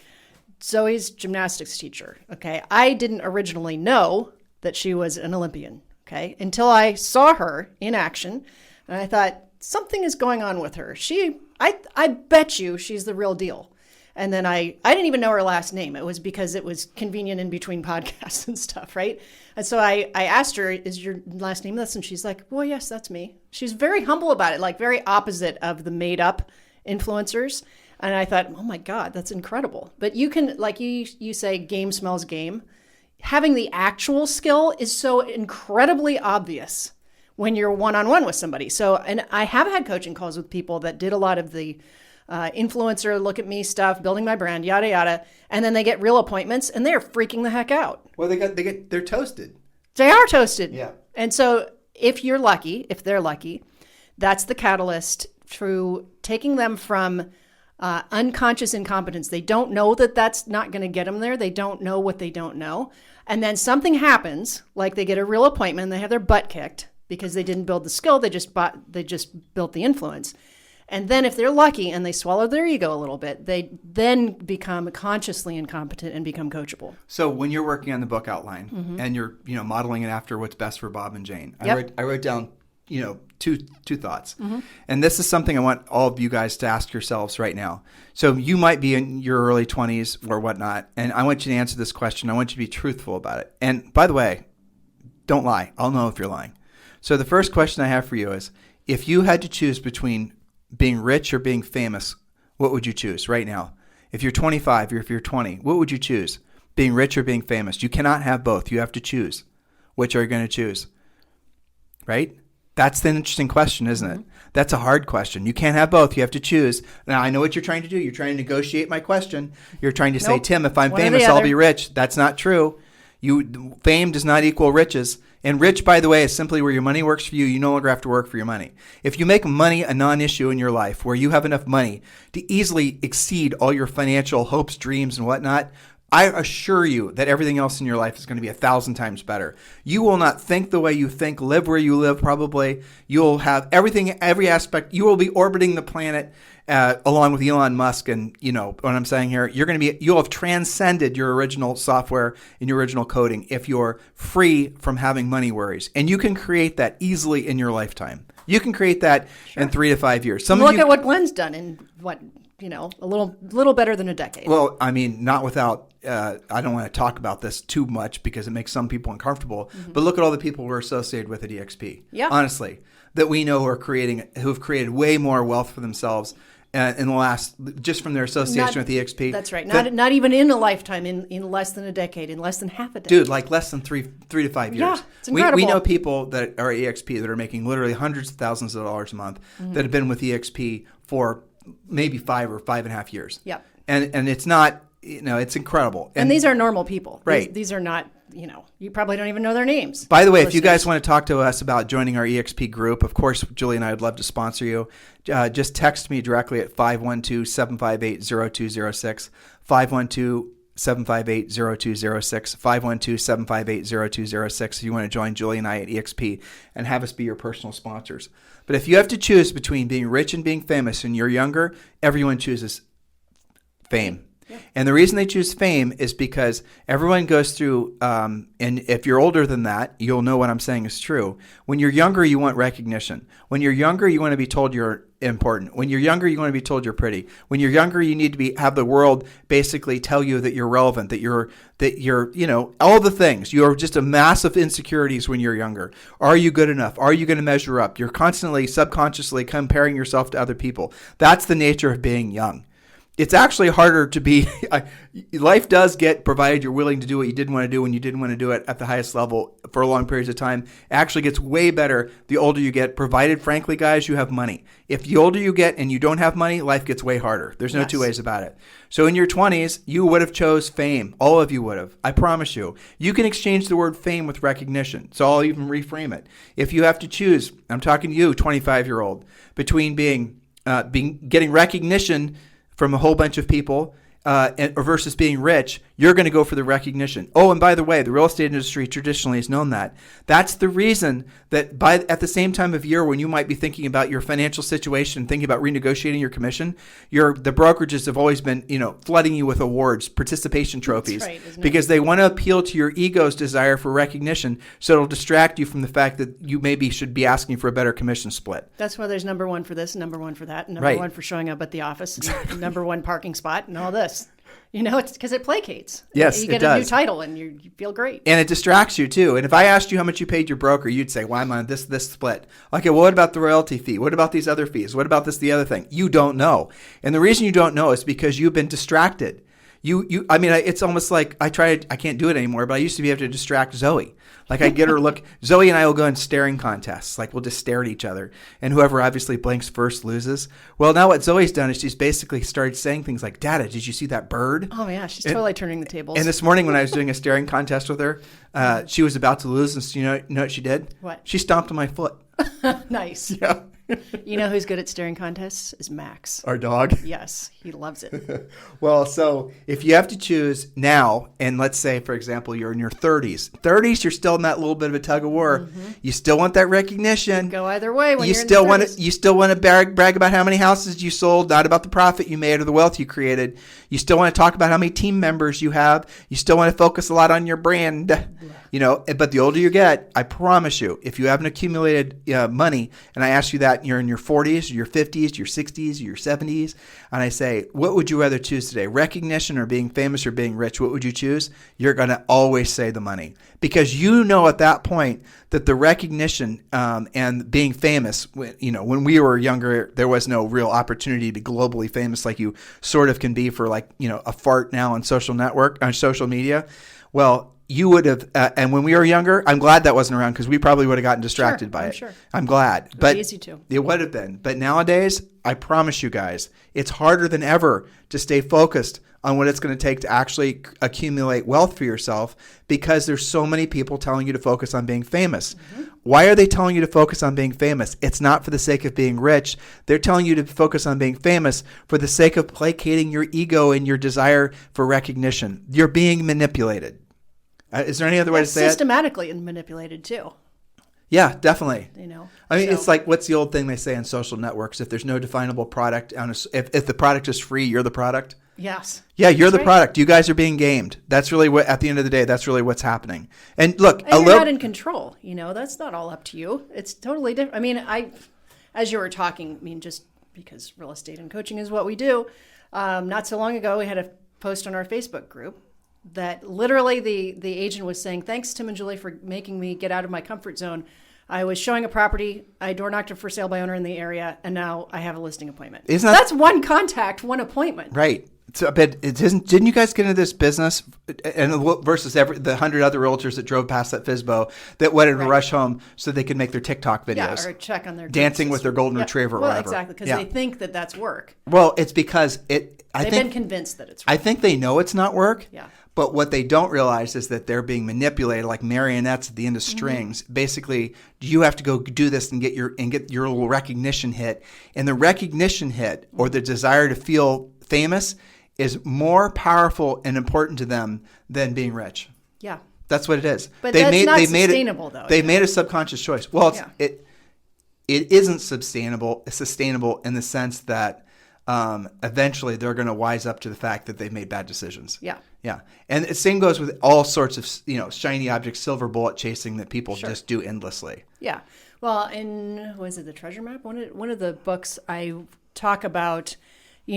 Zoe's gymnastics teacher. Okay, I didn't originally know that she was an Olympian. Okay, until I saw her in action, and I thought something is going on with her. I bet you she's the real deal. And then I didn't even know her last name. It was because it was convenient in between podcasts and stuff, right? And so I asked her, is your last name this? And she's like, well, yes, that's me. She's very humble about it, like very opposite of the made up influencers. And I thought, oh my God, that's incredible. But you can, like you say, game smells game. Having the actual skill is so incredibly obvious when you're one-on-one with somebody. So, and I have had coaching calls with people that did a lot of the influencer, look at me stuff, building my brand, yada, yada. And then they get real appointments and they're freaking the heck out. Well, they're toasted. They are toasted. Yeah. And so if they're lucky, that's the catalyst through taking them from unconscious incompetence. They don't know that that's not going to get them there. They don't know what they don't know. And then something happens, like they get a real appointment, they have their butt kicked, because they didn't build the skill, they just built the influence. And then if they're lucky and they swallow their ego a little bit, they then become consciously incompetent and become coachable. So when you're working on the book outline and you're, modeling it after what's best for Bob and Jane, Yep. I wrote down, two thoughts. And this is something I want all of you guys to ask yourselves right now. So you might be in your early 20s or whatnot, and I want you to answer this question. I want you to be truthful about it. And by the way, don't lie. I'll know if you're lying. So the first question I have for you is, if you had to choose between being rich or being famous, what would you choose right now? If you're 25 or if you're 20, what would you choose? Being rich or being famous? You cannot have both. You have to choose. Which are you going to choose? Right? That's the interesting question, isn't it? That's a hard question. You can't have both. You have to choose. Now, I know what you're trying to do. You're trying to negotiate my question. You're trying to say, Tim, if I'm One or famous, the I'll other. be rich. That's not true. Fame does not equal riches. And rich, by the way, is simply where your money works for you. You no longer have to work for your money. If you make money a non-issue in your life, where you have enough money to easily exceed all your financial hopes, dreams, and whatnot, I assure you that everything else in your life is going to be 1,000 times better. You will not think the way you think, live where you live probably. You'll have everything, every aspect. You will be orbiting the planet along with Elon Musk. And what I'm saying here, you'll have transcended your original software and your original coding if you're free from having money worries. And you can create that easily in your lifetime. You can create that in 3 to 5 years. Look at what Glenn's done in a little better than a decade. Well, I mean, not without, I don't want to talk about this too much because it makes some people uncomfortable, but look at all the people we're associated with at EXP. Yeah. Honestly, that we know who have created way more wealth for themselves in the last, just from their association with EXP. That's right. Not even in a lifetime, in less than a decade, in less than half a decade. Dude, like less than three to 5 years. Yeah, it's incredible. We know people that are EXP that are making literally hundreds of thousands of dollars a month that have been with EXP for maybe 5 or 5.5 years. Yep. And it's not, it's incredible. And these are normal people. Right. These are not, you probably don't even know their names. By the way, if you guys want to talk to us about joining our EXP group, of course, Julie and I would love to sponsor you. Just text me directly at 512-758-0206, 512-758-0206, 512-758-0206 if you want to join Julie and I at EXP and have us be your personal sponsors. But if you have to choose between being rich and being famous and you're younger, everyone chooses fame. Yeah. And the reason they choose fame is because everyone goes through, and if you're older than that, you'll know what I'm saying is true. When you're younger, you want recognition. When you're younger, you want to be told you're important. When you're younger, you want to be told you're pretty. When you're younger, you need to have the world basically tell you that you're relevant, that you're, all the things. You're just a massive insecurities when you're younger. Are you good enough? Are you going to measure up? You're constantly, subconsciously comparing yourself to other people. That's the nature of being young. It's actually harder to be, life does get, provided you're willing to do what you didn't want to do when you didn't want to do it at the highest level for long periods of time, it actually gets way better the older you get, provided, frankly, guys, you have money. If the older you get and you don't have money, life gets way harder. There's no two ways about it. So in your 20s, you would have chose fame. All of you would have. I promise you. You can exchange the word fame with recognition. So I'll even reframe it. If you have to choose, I'm talking to you, 25-year-old, between getting recognition from a whole bunch of people versus being rich, you're going to go for the recognition. Oh, and by the way, the real estate industry traditionally has known that. That's the reason that at the same time of year when you might be thinking about your financial situation, thinking about renegotiating your commission, the brokerages have always been, flooding you with awards, participation trophies, That's right, isn't it? because they want to appeal to your ego's desire for recognition, so it'll distract you from the fact that you maybe should be asking for a better commission split. That's why there's number one for this, number one for that, and number Right. one for showing up at the office, and number one parking spot, and all this. It's because it placates. Yes, you get it does. a new title, and you feel great. And it distracts you too. And if I asked you how much you paid your broker, you'd say, well, I'm on this split. Okay, well, what about the royalty fee? What about these other fees? What about the other thing? You don't know. And the reason you don't know is because you've been distracted. It's almost like I can't do it anymore, but I used to be able to distract Zoe. Like I get her look, Zoe and I will go in staring contests. Like we'll just stare at each other. And whoever obviously blinks first loses. Well, now what Zoe's done is she's basically started saying things like, Dada, did you see that bird? Oh, yeah, she's totally turning the tables. And this morning when I was doing a staring contest with her, she was about to lose. And you know what she did? What? She stomped on my foot. Nice. Yeah. You know who's good at staring contests is Max. Our dog. Yes, he loves it. Well, so if you have to choose now, and let's say, for example, you're in your 30s, you're still in that little bit of a tug of war. You still want that recognition. Go either way when you you're in still the want 30s. to you still want to brag about how many houses you sold, not about the profit you made or the wealth you created. You still want to talk about how many team members you have. You still want to focus a lot on your brand. But the older you get, I promise you, if you haven't accumulated money, and I ask you that you're in your 40s, your 50s, your 60s, your 70s, and I say, what would you rather choose today, recognition or being famous or being rich? What would you choose? You're going to always say the money, because you know at that point that the recognition and being famous, when we were younger, there was no real opportunity to be globally famous like you sort of can be for a fart now on social media. Well, you would have, and when we were younger, I'm glad that wasn't around, because we probably would have gotten distracted by it. Sure. I'm glad. It was easy to. It would have been. But nowadays, I promise you guys, it's harder than ever to stay focused on what it's going to take to actually accumulate wealth for yourself, because there's so many people telling you to focus on being famous. Why are they telling you to focus on being famous? It's not for the sake of being rich. They're telling you to focus on being famous for the sake of placating your ego and your desire for recognition. You're being manipulated. Is there any other way to say it? Systematically manipulated too. Yeah, definitely. I mean, so- it's like, what's the old thing they say on social networks? If there's no definable product, if the product is free, you're the product. Yes. Yeah, you're the right. product. You guys are being gamed. That's really what, at the end of the day, that's really what's happening. And look, And you're not in control. That's not all up to you. It's totally different. I mean, as you were talking, just because real estate and coaching is what we do, not so long ago, we had a post on our Facebook group that literally the agent was saying, thanks, Tim and Julie, for making me get out of my comfort zone. I was showing a property, I door knocked a for sale by owner in the area, and now I have a listing appointment. That's one contact, one appointment. Right. So, but didn't you guys get into this business and versus the 100 other realtors that drove past that FSBO that wanted to rush home so they could make their TikTok videos? Yeah, or check on their dancing with their golden retriever or whatever. Exactly, because they think that that's work. Well, it's because they've been convinced that it's work. I think they know it's not work. Yeah. But what they don't realize is that they're being manipulated like marionettes at the end of strings. Basically, you have to go do this and get your little recognition hit. And the recognition hit, or the desire to feel famous, is more powerful and important to them than being rich. Yeah. That's what it is. But that's not sustainable, though. They made a subconscious choice. Well, it isn't sustainable. It's sustainable in the sense that eventually they're going to wise up to the fact that they've made bad decisions. Yeah. Yeah. And the same goes with all sorts of, shiny object, silver bullet chasing that people just do endlessly. Yeah. Well, was it the Treasure Map? One of the books I talk about, it's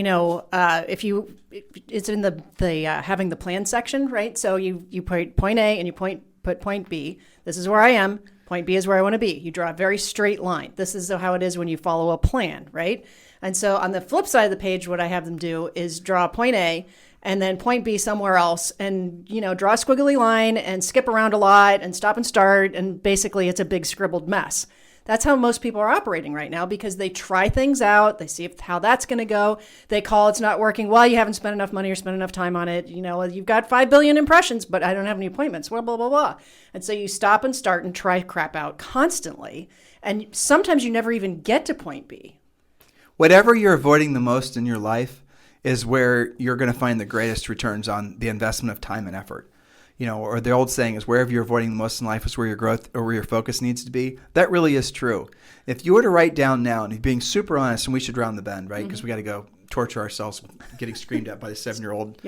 in the having the plan section, right? So you put point A and you put point B. This is where I am. Point B is where I want to be. You draw a very straight line. This is how it is when you follow a plan, right? And so on the flip side of the page, what I have them do is draw point A and then point B somewhere else and, draw a squiggly line and skip around a lot and stop and start. And basically it's a big scribbled mess. That's how most people are operating right now, because they try things out. They see how that's going to go. They call it's not working. Well, you haven't spent enough money or spent enough time on it. You've got 5 billion impressions, but I don't have any appointments. Blah, blah, blah, blah. And so you stop and start and try crap out constantly. And sometimes you never even get to point B. Whatever you're avoiding the most in your life is where you're going to find the greatest returns on the investment of time and effort. Or the old saying is, wherever you're avoiding the most in life is where your growth or where your focus needs to be. That really is true. If you were to write down now, and being super honest, and we should round the bend, right? Because we got to go torture ourselves getting screamed at by the 7-year-old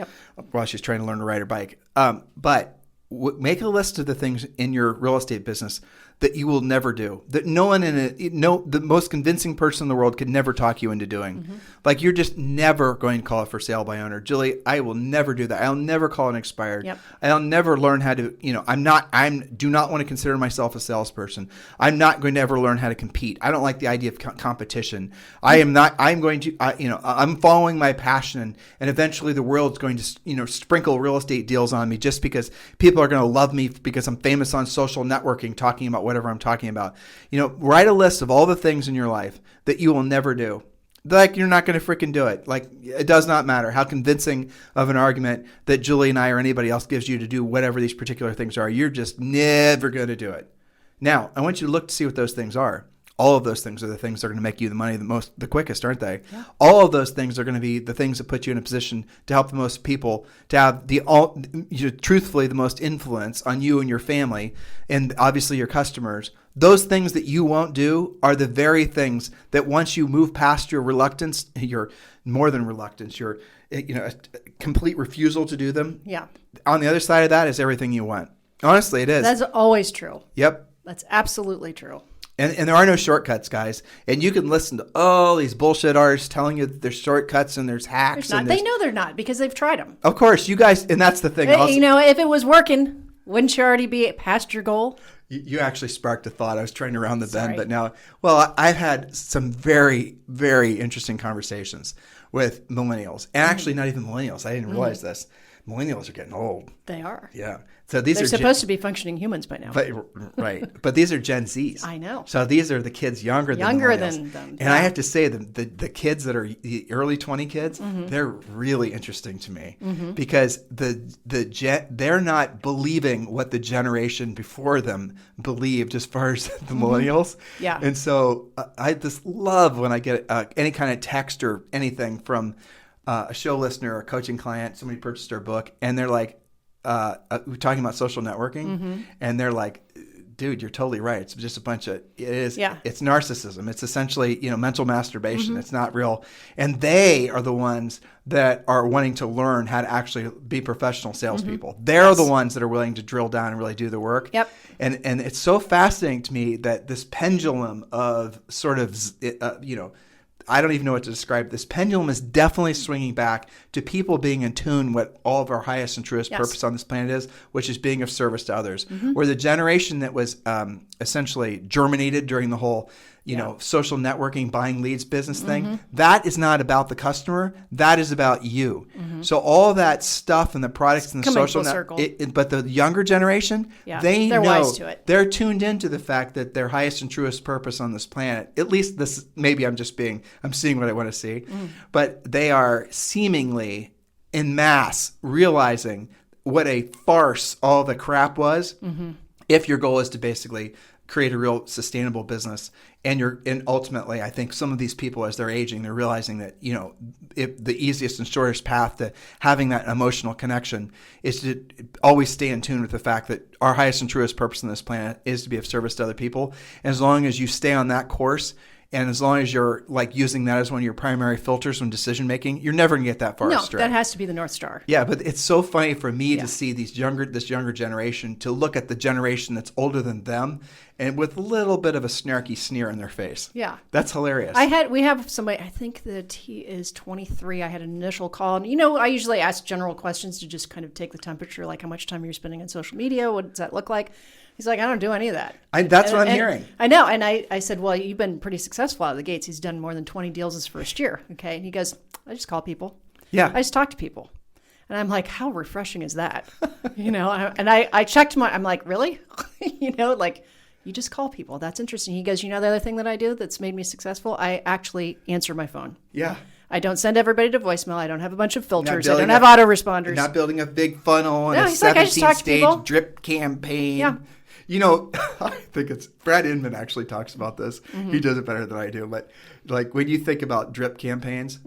while she's trying to learn to ride her bike. But make a list of the things in your real estate business that you will never do, that no one the most convincing person in the world could never talk you into doing. Like, you're just never going to call it for sale by owner. Julie, I will never do that. I'll never call it expired. I'll never learn how to, do not want to consider myself a salesperson. I'm not going to ever learn how to compete. I don't like the idea of competition. I'm following my passion, and eventually the world's going to, sprinkle real estate deals on me just because people are going to love me because I'm famous on social networking talking about whatever I'm talking about. Write a list of all the things in your life that you will never do. Like, you're not going to freaking do it. Like, it does not matter how convincing of an argument that Julie and I or anybody else gives you to do whatever these particular things are. You're just never going to do it. Now, I want you to look to see what those things are. All of those things are the things that are going to make you the money the quickest, aren't they? Yeah. All of those things are going to be the things that put you in a position to help the most people, to have truthfully the most influence on you and your family, and obviously your customers. Those things that you won't do are the very things that once you move past your reluctance, your more than reluctance, your a complete refusal to do them. Yeah. On the other side of that is everything you want. Honestly, it is. That's always true. Yep. That's absolutely true. And there are no shortcuts, guys. And you can listen to all these bullshit artists telling you that there's shortcuts and there's hacks. They know they're not because they've tried them. Of course, you guys, and that's the thing. Also, if it was working, wouldn't you already be past your goal? You actually sparked a thought. I was trying to round the bend, but now, I've had some very, very interesting conversations with millennials. And actually, not even millennials. I didn't realize this. Millennials are getting old. They are. Yeah. So they're supposed to be functioning humans by now. Right. But these are Gen Zs. I know. So these are the kids younger than them. And I have to say, the kids that are the early 20 kids, they're really interesting to me because they're not believing what the generation before them believed as far as the millennials. Yeah. And so I just love when I get any kind of text or anything from a show listener or a coaching client, somebody purchased our book, and they're like, we're talking about social networking, and they're like, dude, you're totally right. It's just a bunch of, it's narcissism. It's essentially, mental masturbation. It's not real. And they are the ones that are wanting to learn how to actually be professional salespeople. They're the ones that are willing to drill down and really do the work. Yep. And it's so fascinating to me that this pendulum of sort of, I don't even know what to describe. This pendulum is definitely swinging back to people being in tune with all of our highest and truest purpose on this planet is, which is being of service to others. Where the generation that was essentially germinated during the whole, social networking, buying leads business thing, that is not about the customer. That is about you. So all that stuff and the products and the social network, but the younger generation, they're wise to it. They're tuned into the fact that their highest and truest purpose on this planet, at least this, maybe I'm seeing what I want to see, but they are seemingly en masse realizing what a farce all the crap was. If your goal is to basically create a real sustainable business, and ultimately, I think some of these people, as they're aging, they're realizing that the easiest and shortest path to having that emotional connection is to always stay in tune with the fact that our highest and truest purpose on this planet is to be of service to other people. And as long as you stay on that course, and as long as you're using that as one of your primary filters when decision making, you're never going to get that far astray. No, that has to be the North Star. Yeah, but it's so funny for me to see this younger generation, to look at the generation that's older than them, and with a little bit of a snarky sneer in their face. Yeah, that's hilarious. We have somebody. I think that he is 23. I had an initial call, and I usually ask general questions to just kind of take the temperature, like how much time you're spending on social media, what does that look like. He's like, I don't do any of that. That's what I'm hearing. I know. And I said, well, you've been pretty successful out of the gates. He's done more than 20 deals his first year. Okay. And he goes, I just call people. Yeah. I just talk to people. And I'm like, how refreshing is that? And I checked I'm like, really? You just call people. That's interesting. He goes, the other thing that I do that's made me successful, I actually answer my phone. Yeah. I don't send everybody to voicemail. I don't have a bunch of filters. I don't have autoresponders. You're not building a big funnel and a 17-stage drip campaign. Yeah. I think it's Brad Inman actually talks about this. He does it better than I do. But when you think about drip campaigns,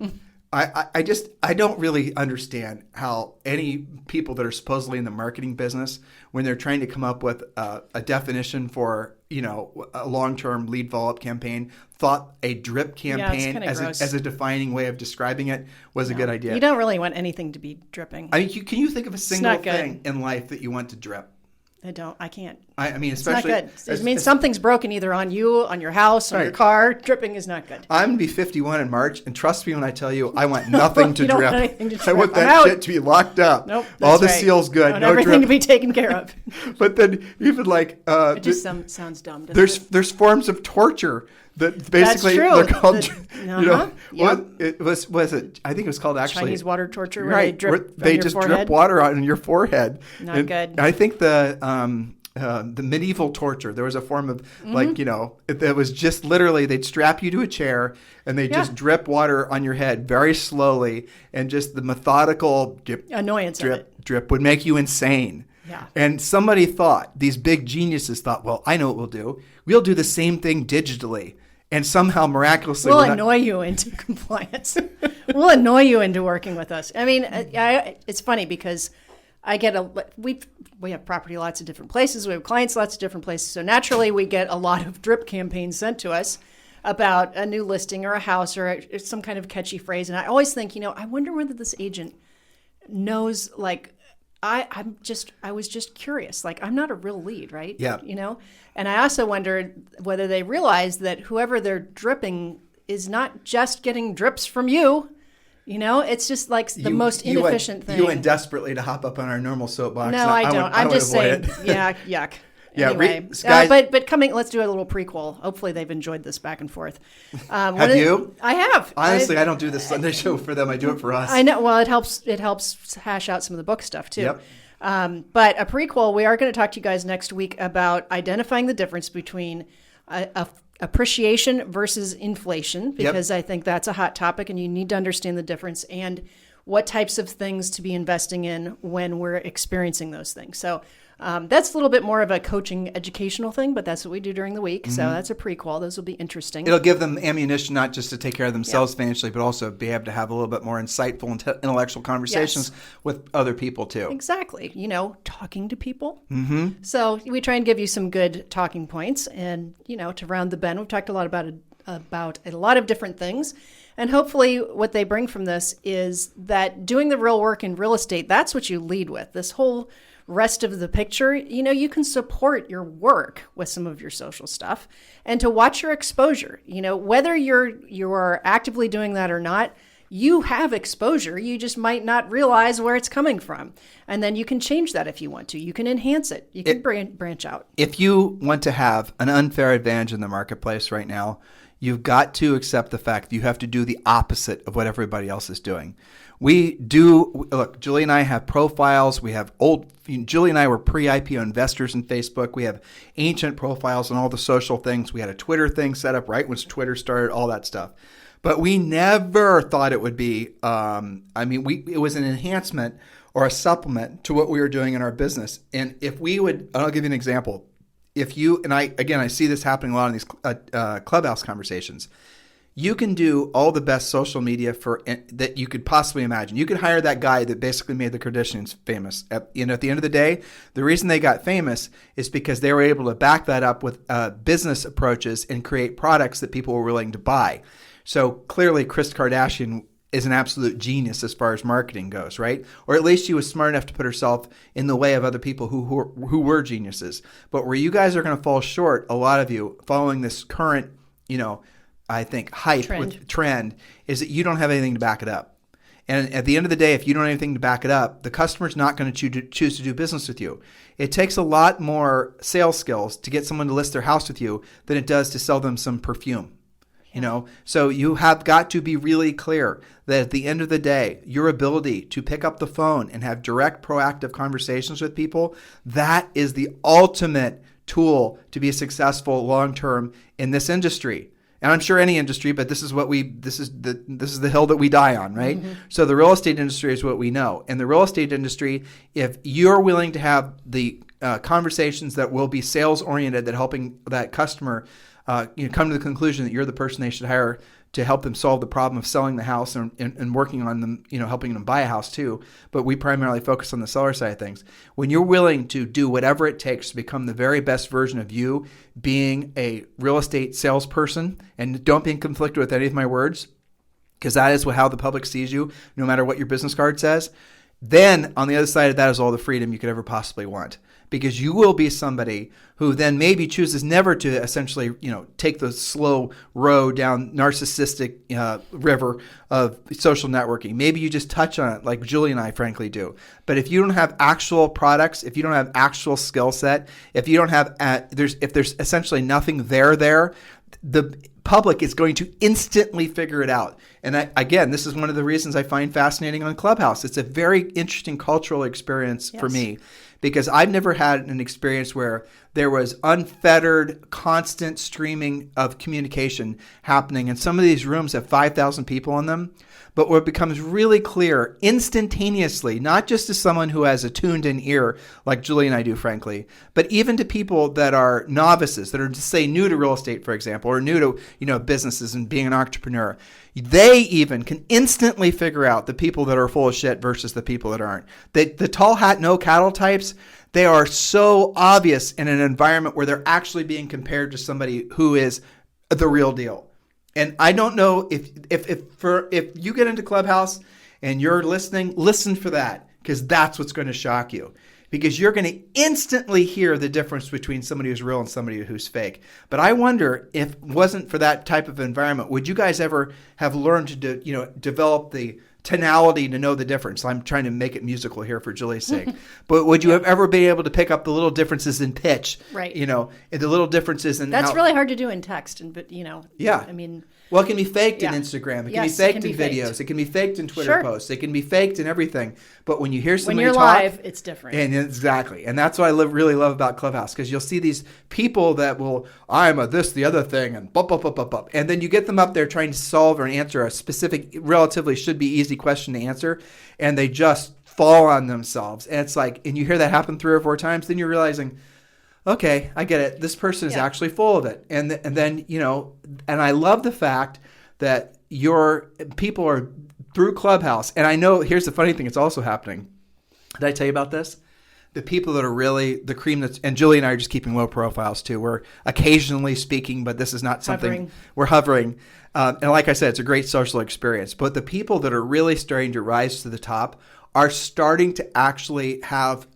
I don't really understand how any people that are supposedly in the marketing business, when they're trying to come up with a definition for a long-term lead follow-up campaign, thought a drip campaign as a defining way of describing it was a good idea. You don't really want anything to be dripping. I mean, can you think of a single thing in life that you want to drip? I can't. I mean, especially. It's not good. It means something's broken either on you, on your house, on your car. Dripping is not good. I'm going to be 51 in March, and trust me when I tell you, I want nothing to drip. Want anything to drip. I want that shit to be locked up. Nope. All the seals good. I want everything to be taken care of. But then even it just sounds dumb. There's forms of torture that basically they're called. It was it? I think it was called actually Chinese water torture. Right. They just drip water on your forehead. Not good. I think the medieval torture. There was a form of it was just literally they'd strap you to a chair and they just drip water on your head very slowly, and just the methodical annoyance drip would make you insane. Yeah. And somebody thought, these big geniuses thought, well, I know what we'll do. We'll do the same thing digitally. And somehow miraculously... We'll annoy you into compliance. We'll annoy you into working with us. I mean, it's funny because I get we have property lots of different places. We have clients lots of different places. So naturally, we get a lot of drip campaigns sent to us about a new listing or a house or some kind of catchy phrase. And I always think, I wonder whether this agent knows, like, I was just curious. Like, I'm not a real lead, right? Yeah. And I also wondered whether they realize that whoever they're dripping is not just getting drips from you. It's just like the most inefficient thing. You went desperately to hop up on our normal soapbox. No, I don't. I'm just saying, yuck. Yeah, anyway, guys, but coming, let's do a little prequel. Hopefully they've enjoyed this back and forth. Have you? I have. Honestly, I don't do this Sunday show for them. I do it for us. I know. Well, it helps hash out some of the book stuff too. Yep. But a prequel, we are going to talk to you guys next week about identifying the difference between appreciation versus inflation, because I think that's a hot topic and you need to understand the difference and what types of things to be investing in when we're experiencing those things. So that's a little bit more of a coaching educational thing, but that's what we do during the week. So that's a prequel. Those will be interesting. It'll give them ammunition not just to take care of themselves financially, but also be able to have a little bit more insightful intellectual conversations with other people too. Exactly. Talking to people. Mm-hmm. So we try and give you some good talking points. And, to round the bend, we've talked a lot about a lot of different things. And hopefully what they bring from this is that doing the real work in real estate, that's what you lead with. This whole rest of the picture, you can support your work with some of your social stuff and to watch your exposure. Whether you're actively doing that or not, you have exposure. You just might not realize where it's coming from. And then you can change that if you want to. You can enhance it. You can branch out. If you want to have an unfair advantage in the marketplace right now, you've got to accept the fact that you have to do the opposite of what everybody else is doing. Look, Julie and I have profiles. Julie and I were pre-IPO investors in Facebook. We have ancient profiles on all the social things. We had a Twitter thing set up right when Twitter started, all that stuff. But we never thought it would be, it was an enhancement or a supplement to what we were doing in our business. And I'll give you an example. I see this happening a lot in these Clubhouse conversations. You can do all the best social media that you could possibly imagine. You could hire that guy that basically made the Kardashians famous. At the end of the day, the reason they got famous is because they were able to back that up with business approaches and create products that people were willing to buy. So clearly, Kris Kardashian is an absolute genius as far as marketing goes, right? Or at least she was smart enough to put herself in the way of other people who were geniuses. But where you guys are going to fall short, a lot of you, following this current, I think hype trend is that you don't have anything to back it up. And at the end of the day, if you don't have anything to back it up, the customer's not going to choose to do business with you. It takes a lot more sales skills to get someone to list their house with you than it does to sell them some perfume. So you have got to be really clear that at the end of the day, your ability to pick up the phone and have direct, proactive conversations with people, that is the ultimate tool to be successful long-term in this industry. And I'm sure any industry, but this is the hill that we die on, right? Mm-hmm. So the real estate industry is what we know. And the real estate industry, if you're willing to have the conversations that will be sales oriented, that helping that customer come to the conclusion that you're the person they should hire to help them solve the problem of selling the house and working on them, helping them buy a house too. But we primarily focus on the seller side of things. When you're willing to do whatever it takes to become the very best version of you, being a real estate salesperson, and don't be in conflict with any of my words, because that is how the public sees you, no matter what your business card says, then on the other side of that is all the freedom you could ever possibly want. Because you will be somebody who then maybe chooses never to essentially, take the slow road down narcissistic river of social networking. Maybe you just touch on it like Julie and I frankly do. But if you don't have actual products, if you don't have actual skill set, if you don't have, if there's essentially nothing there, the public is going to instantly figure it out. And again, this is one of the reasons I find fascinating on Clubhouse. It's a very interesting cultural experience for me, because I've never had an experience where there was unfettered, constant streaming of communication happening. And some of these rooms have 5,000 people in them. But what becomes really clear instantaneously, not just to someone who has a tuned in ear like Julie and I do, frankly, but even to people that are novices, that are, just say, new to real estate, for example, or new to, businesses and being an entrepreneur, they even can instantly figure out the people that are full of shit versus the people that aren't. The tall hat, no cattle types, they are so obvious in an environment where they're actually being compared to somebody who is the real deal. And I don't know if you get into Clubhouse and you're listening, listen for that, because that's what's going to shock you. Because you're going to instantly hear the difference between somebody who's real and somebody who's fake. But I wonder if it wasn't for that type of environment, would you guys ever have learned to develop the tonality to know the difference? I'm trying to make it musical here for Julie's sake. But would you have ever been able to pick up the little differences in pitch? Right. And the little differences in That's really hard to do in text. Yeah. I mean, well, it can be faked in Instagram. It can be faked in videos. It can be faked in Twitter posts. It can be faked in everything. But when you hear somebody talk, live, it's different. And exactly. And that's what I really love about Clubhouse, because you'll see these people that will, I'm a this, the other thing, and bop, bop, bop, bop, bop. And then you get them up there trying to solve or answer a specific, relatively should be easy question to answer, and they just fall on themselves. And it's like, and you hear that happen 3 or 4 times, then you're realizing, okay, I get it. This person is actually full of it. And then, and I love the fact that your people are through Clubhouse. And I know, here's the funny thing, it's also happening. Did I tell you about this? The people that are really the cream and Julie and I are just keeping low profiles too. We're occasionally speaking, but this is not something we're hovering. And like I said, it's a great social experience. But the people that are really starting to rise to the top are starting to actually have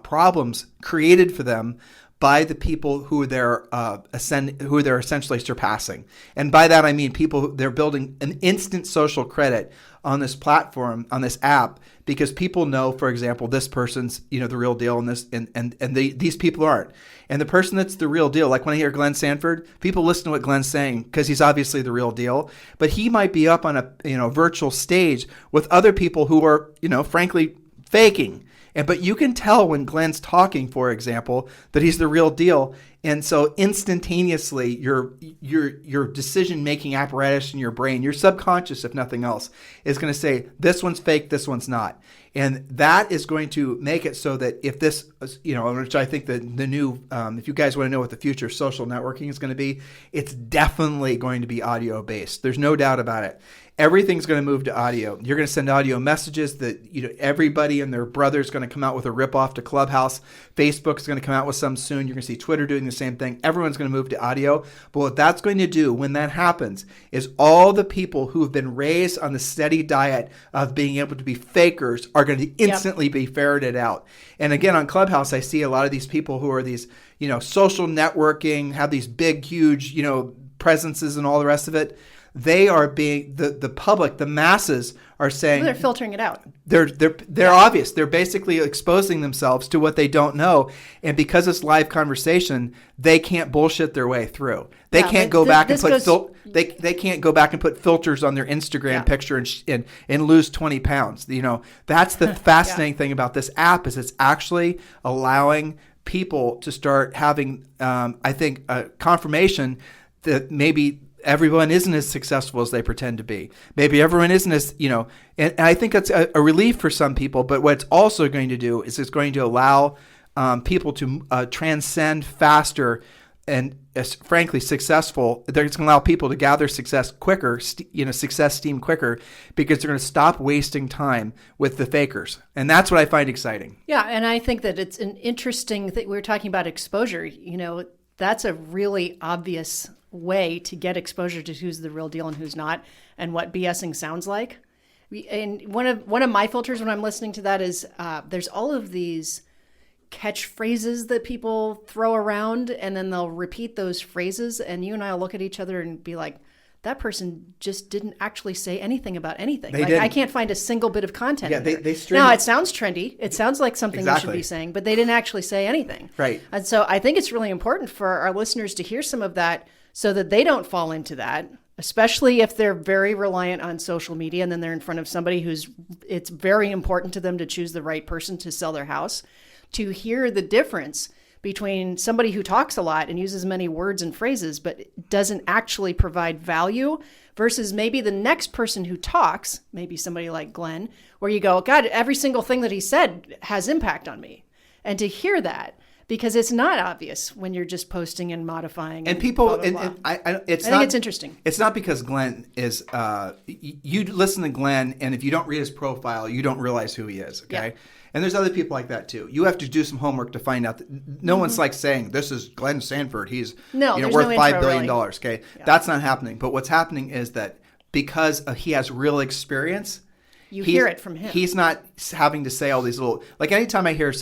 problems created for them by the people who they're essentially surpassing. And by that I mean they're building an instant social credit on this platform, on this app, because people know, for example, this person's the real deal, and these people aren't. And the person that's the real deal, like when I hear Glenn Sanford, people listen to what Glenn's saying because he's obviously the real deal. But he might be up on a virtual stage with other people who are frankly faking. But you can tell when Glenn's talking, for example, that he's the real deal. And so instantaneously, your decision-making apparatus in your brain, your subconscious, if nothing else, is going to say, this one's fake, this one's not. And that is going to make it so that if this, which I think that the new, if you guys want to know what the future of social networking is going to be, it's definitely going to be audio-based. There's no doubt about it. Everything's going to move to audio. You're going to send audio messages that everybody and their brother is going to come out with a ripoff to Clubhouse. Facebook's going to come out with some soon. You're going to see Twitter doing the same thing. Everyone's going to move to audio. But what that's going to do when that happens is all the people who have been raised on the steady diet of being able to be fakers are going to instantly be ferreted out. And again, on Clubhouse, I see a lot of these people who are these, social networking, have these big, huge, presences and all the rest of it. They are being the public, the masses are saying they're filtering it out. They're obvious. They're basically exposing themselves to what they don't know, and because it's live conversation, they can't bullshit their way through. They can't go back and put they can't go back and put filters on their Instagram picture and lose 20 pounds. That's the fascinating thing about this app is it's actually allowing people to start having, I think, a confirmation that maybe everyone isn't as successful as they pretend to be. Maybe everyone isn't as, and I think that's a relief for some people. But what it's also going to do is it's going to allow people to transcend faster and, frankly, successful. It's going to allow people to gather success quicker, success steam quicker, because they're going to stop wasting time with the fakers. And that's what I find exciting. Yeah, and I think that it's an interesting thing. We were talking about exposure. That's a really obvious way to get exposure to who's the real deal and who's not, and what BSing sounds like. And one of my filters when I'm listening to that is there's all of these catchphrases that people throw around, and then they'll repeat those phrases, and you and I will look at each other and be like, that person just didn't actually say anything about anything. I can't find a single bit of content. Yeah, they Now, it sounds trendy. It sounds like something you should be saying, but they didn't actually say anything. Right. And so I think it's really important for our listeners to hear some of that so that they don't fall into that, especially if they're very reliant on social media and then they're in front of somebody it's very important to them to choose the right person to sell their house. to hear the difference between somebody who talks a lot and uses many words and phrases, but doesn't actually provide value versus maybe the next person who talks, maybe somebody like Glenn, where you go, God, every single thing that he said has impact on me. And to hear that, because it's not obvious when you're just posting and modifying. And people, blah, blah, blah. I think it's interesting. It's not because Glenn is, you listen to Glenn, and if you don't read his profile, you don't realize who he is, okay? Yeah. And there's other people like that too. You have to do some homework to find out. No one's like saying, this is Glenn Sanford. He's worth $5 billion, really. Okay? Yeah. That's not happening. But what's happening is that because he has real experience, you hear it from him. He's not having to say all these little, like anytime I hear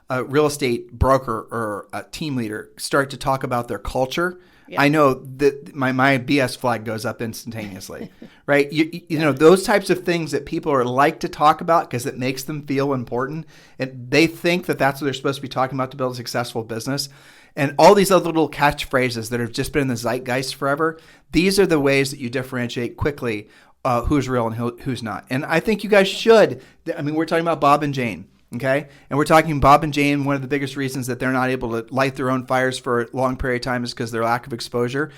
a real estate broker or a team leader start to talk about their culture, yeah. I know that my BS flag goes up instantaneously, right? You know, those types of things that people are like to talk about because it makes them feel important. And they think that that's what they're supposed to be talking about to build a successful business. And all these other little catchphrases that have just been in the zeitgeist forever, these are the ways that you differentiate quickly who's real and who's not. And I think you guys should. I mean, we're talking about Bob and Jane. Okay. And we're talking Bob and Jane. One of the biggest reasons that they're not able to light their own fires for a long period of time is because of their lack of exposure.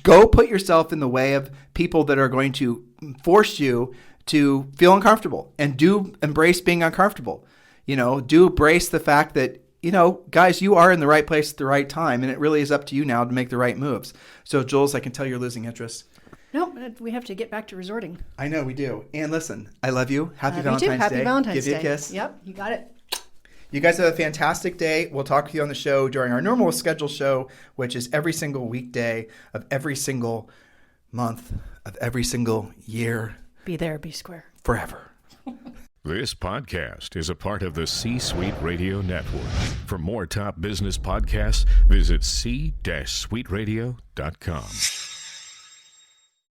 Go put yourself in the way of people that are going to force you to feel uncomfortable, and do embrace being uncomfortable. You know, do embrace the fact that, you know, guys, you are in the right place at the right time, and it really is up to you now to make the right moves. So, Jules, I can tell you're losing interest. No, we have to get back to resorting. I know we do. And listen, I love you. Happy Valentine's Day. Happy Valentine's Day. Give you a kiss. Yep, you got it. You guys have a fantastic day. We'll talk with you on the show during our normal scheduled show, which is every single weekday of every single month of every single year. Be there, be square. Forever. This podcast is a part of the C-Suite Radio Network. For more top business podcasts, visit c-suiteradio.com.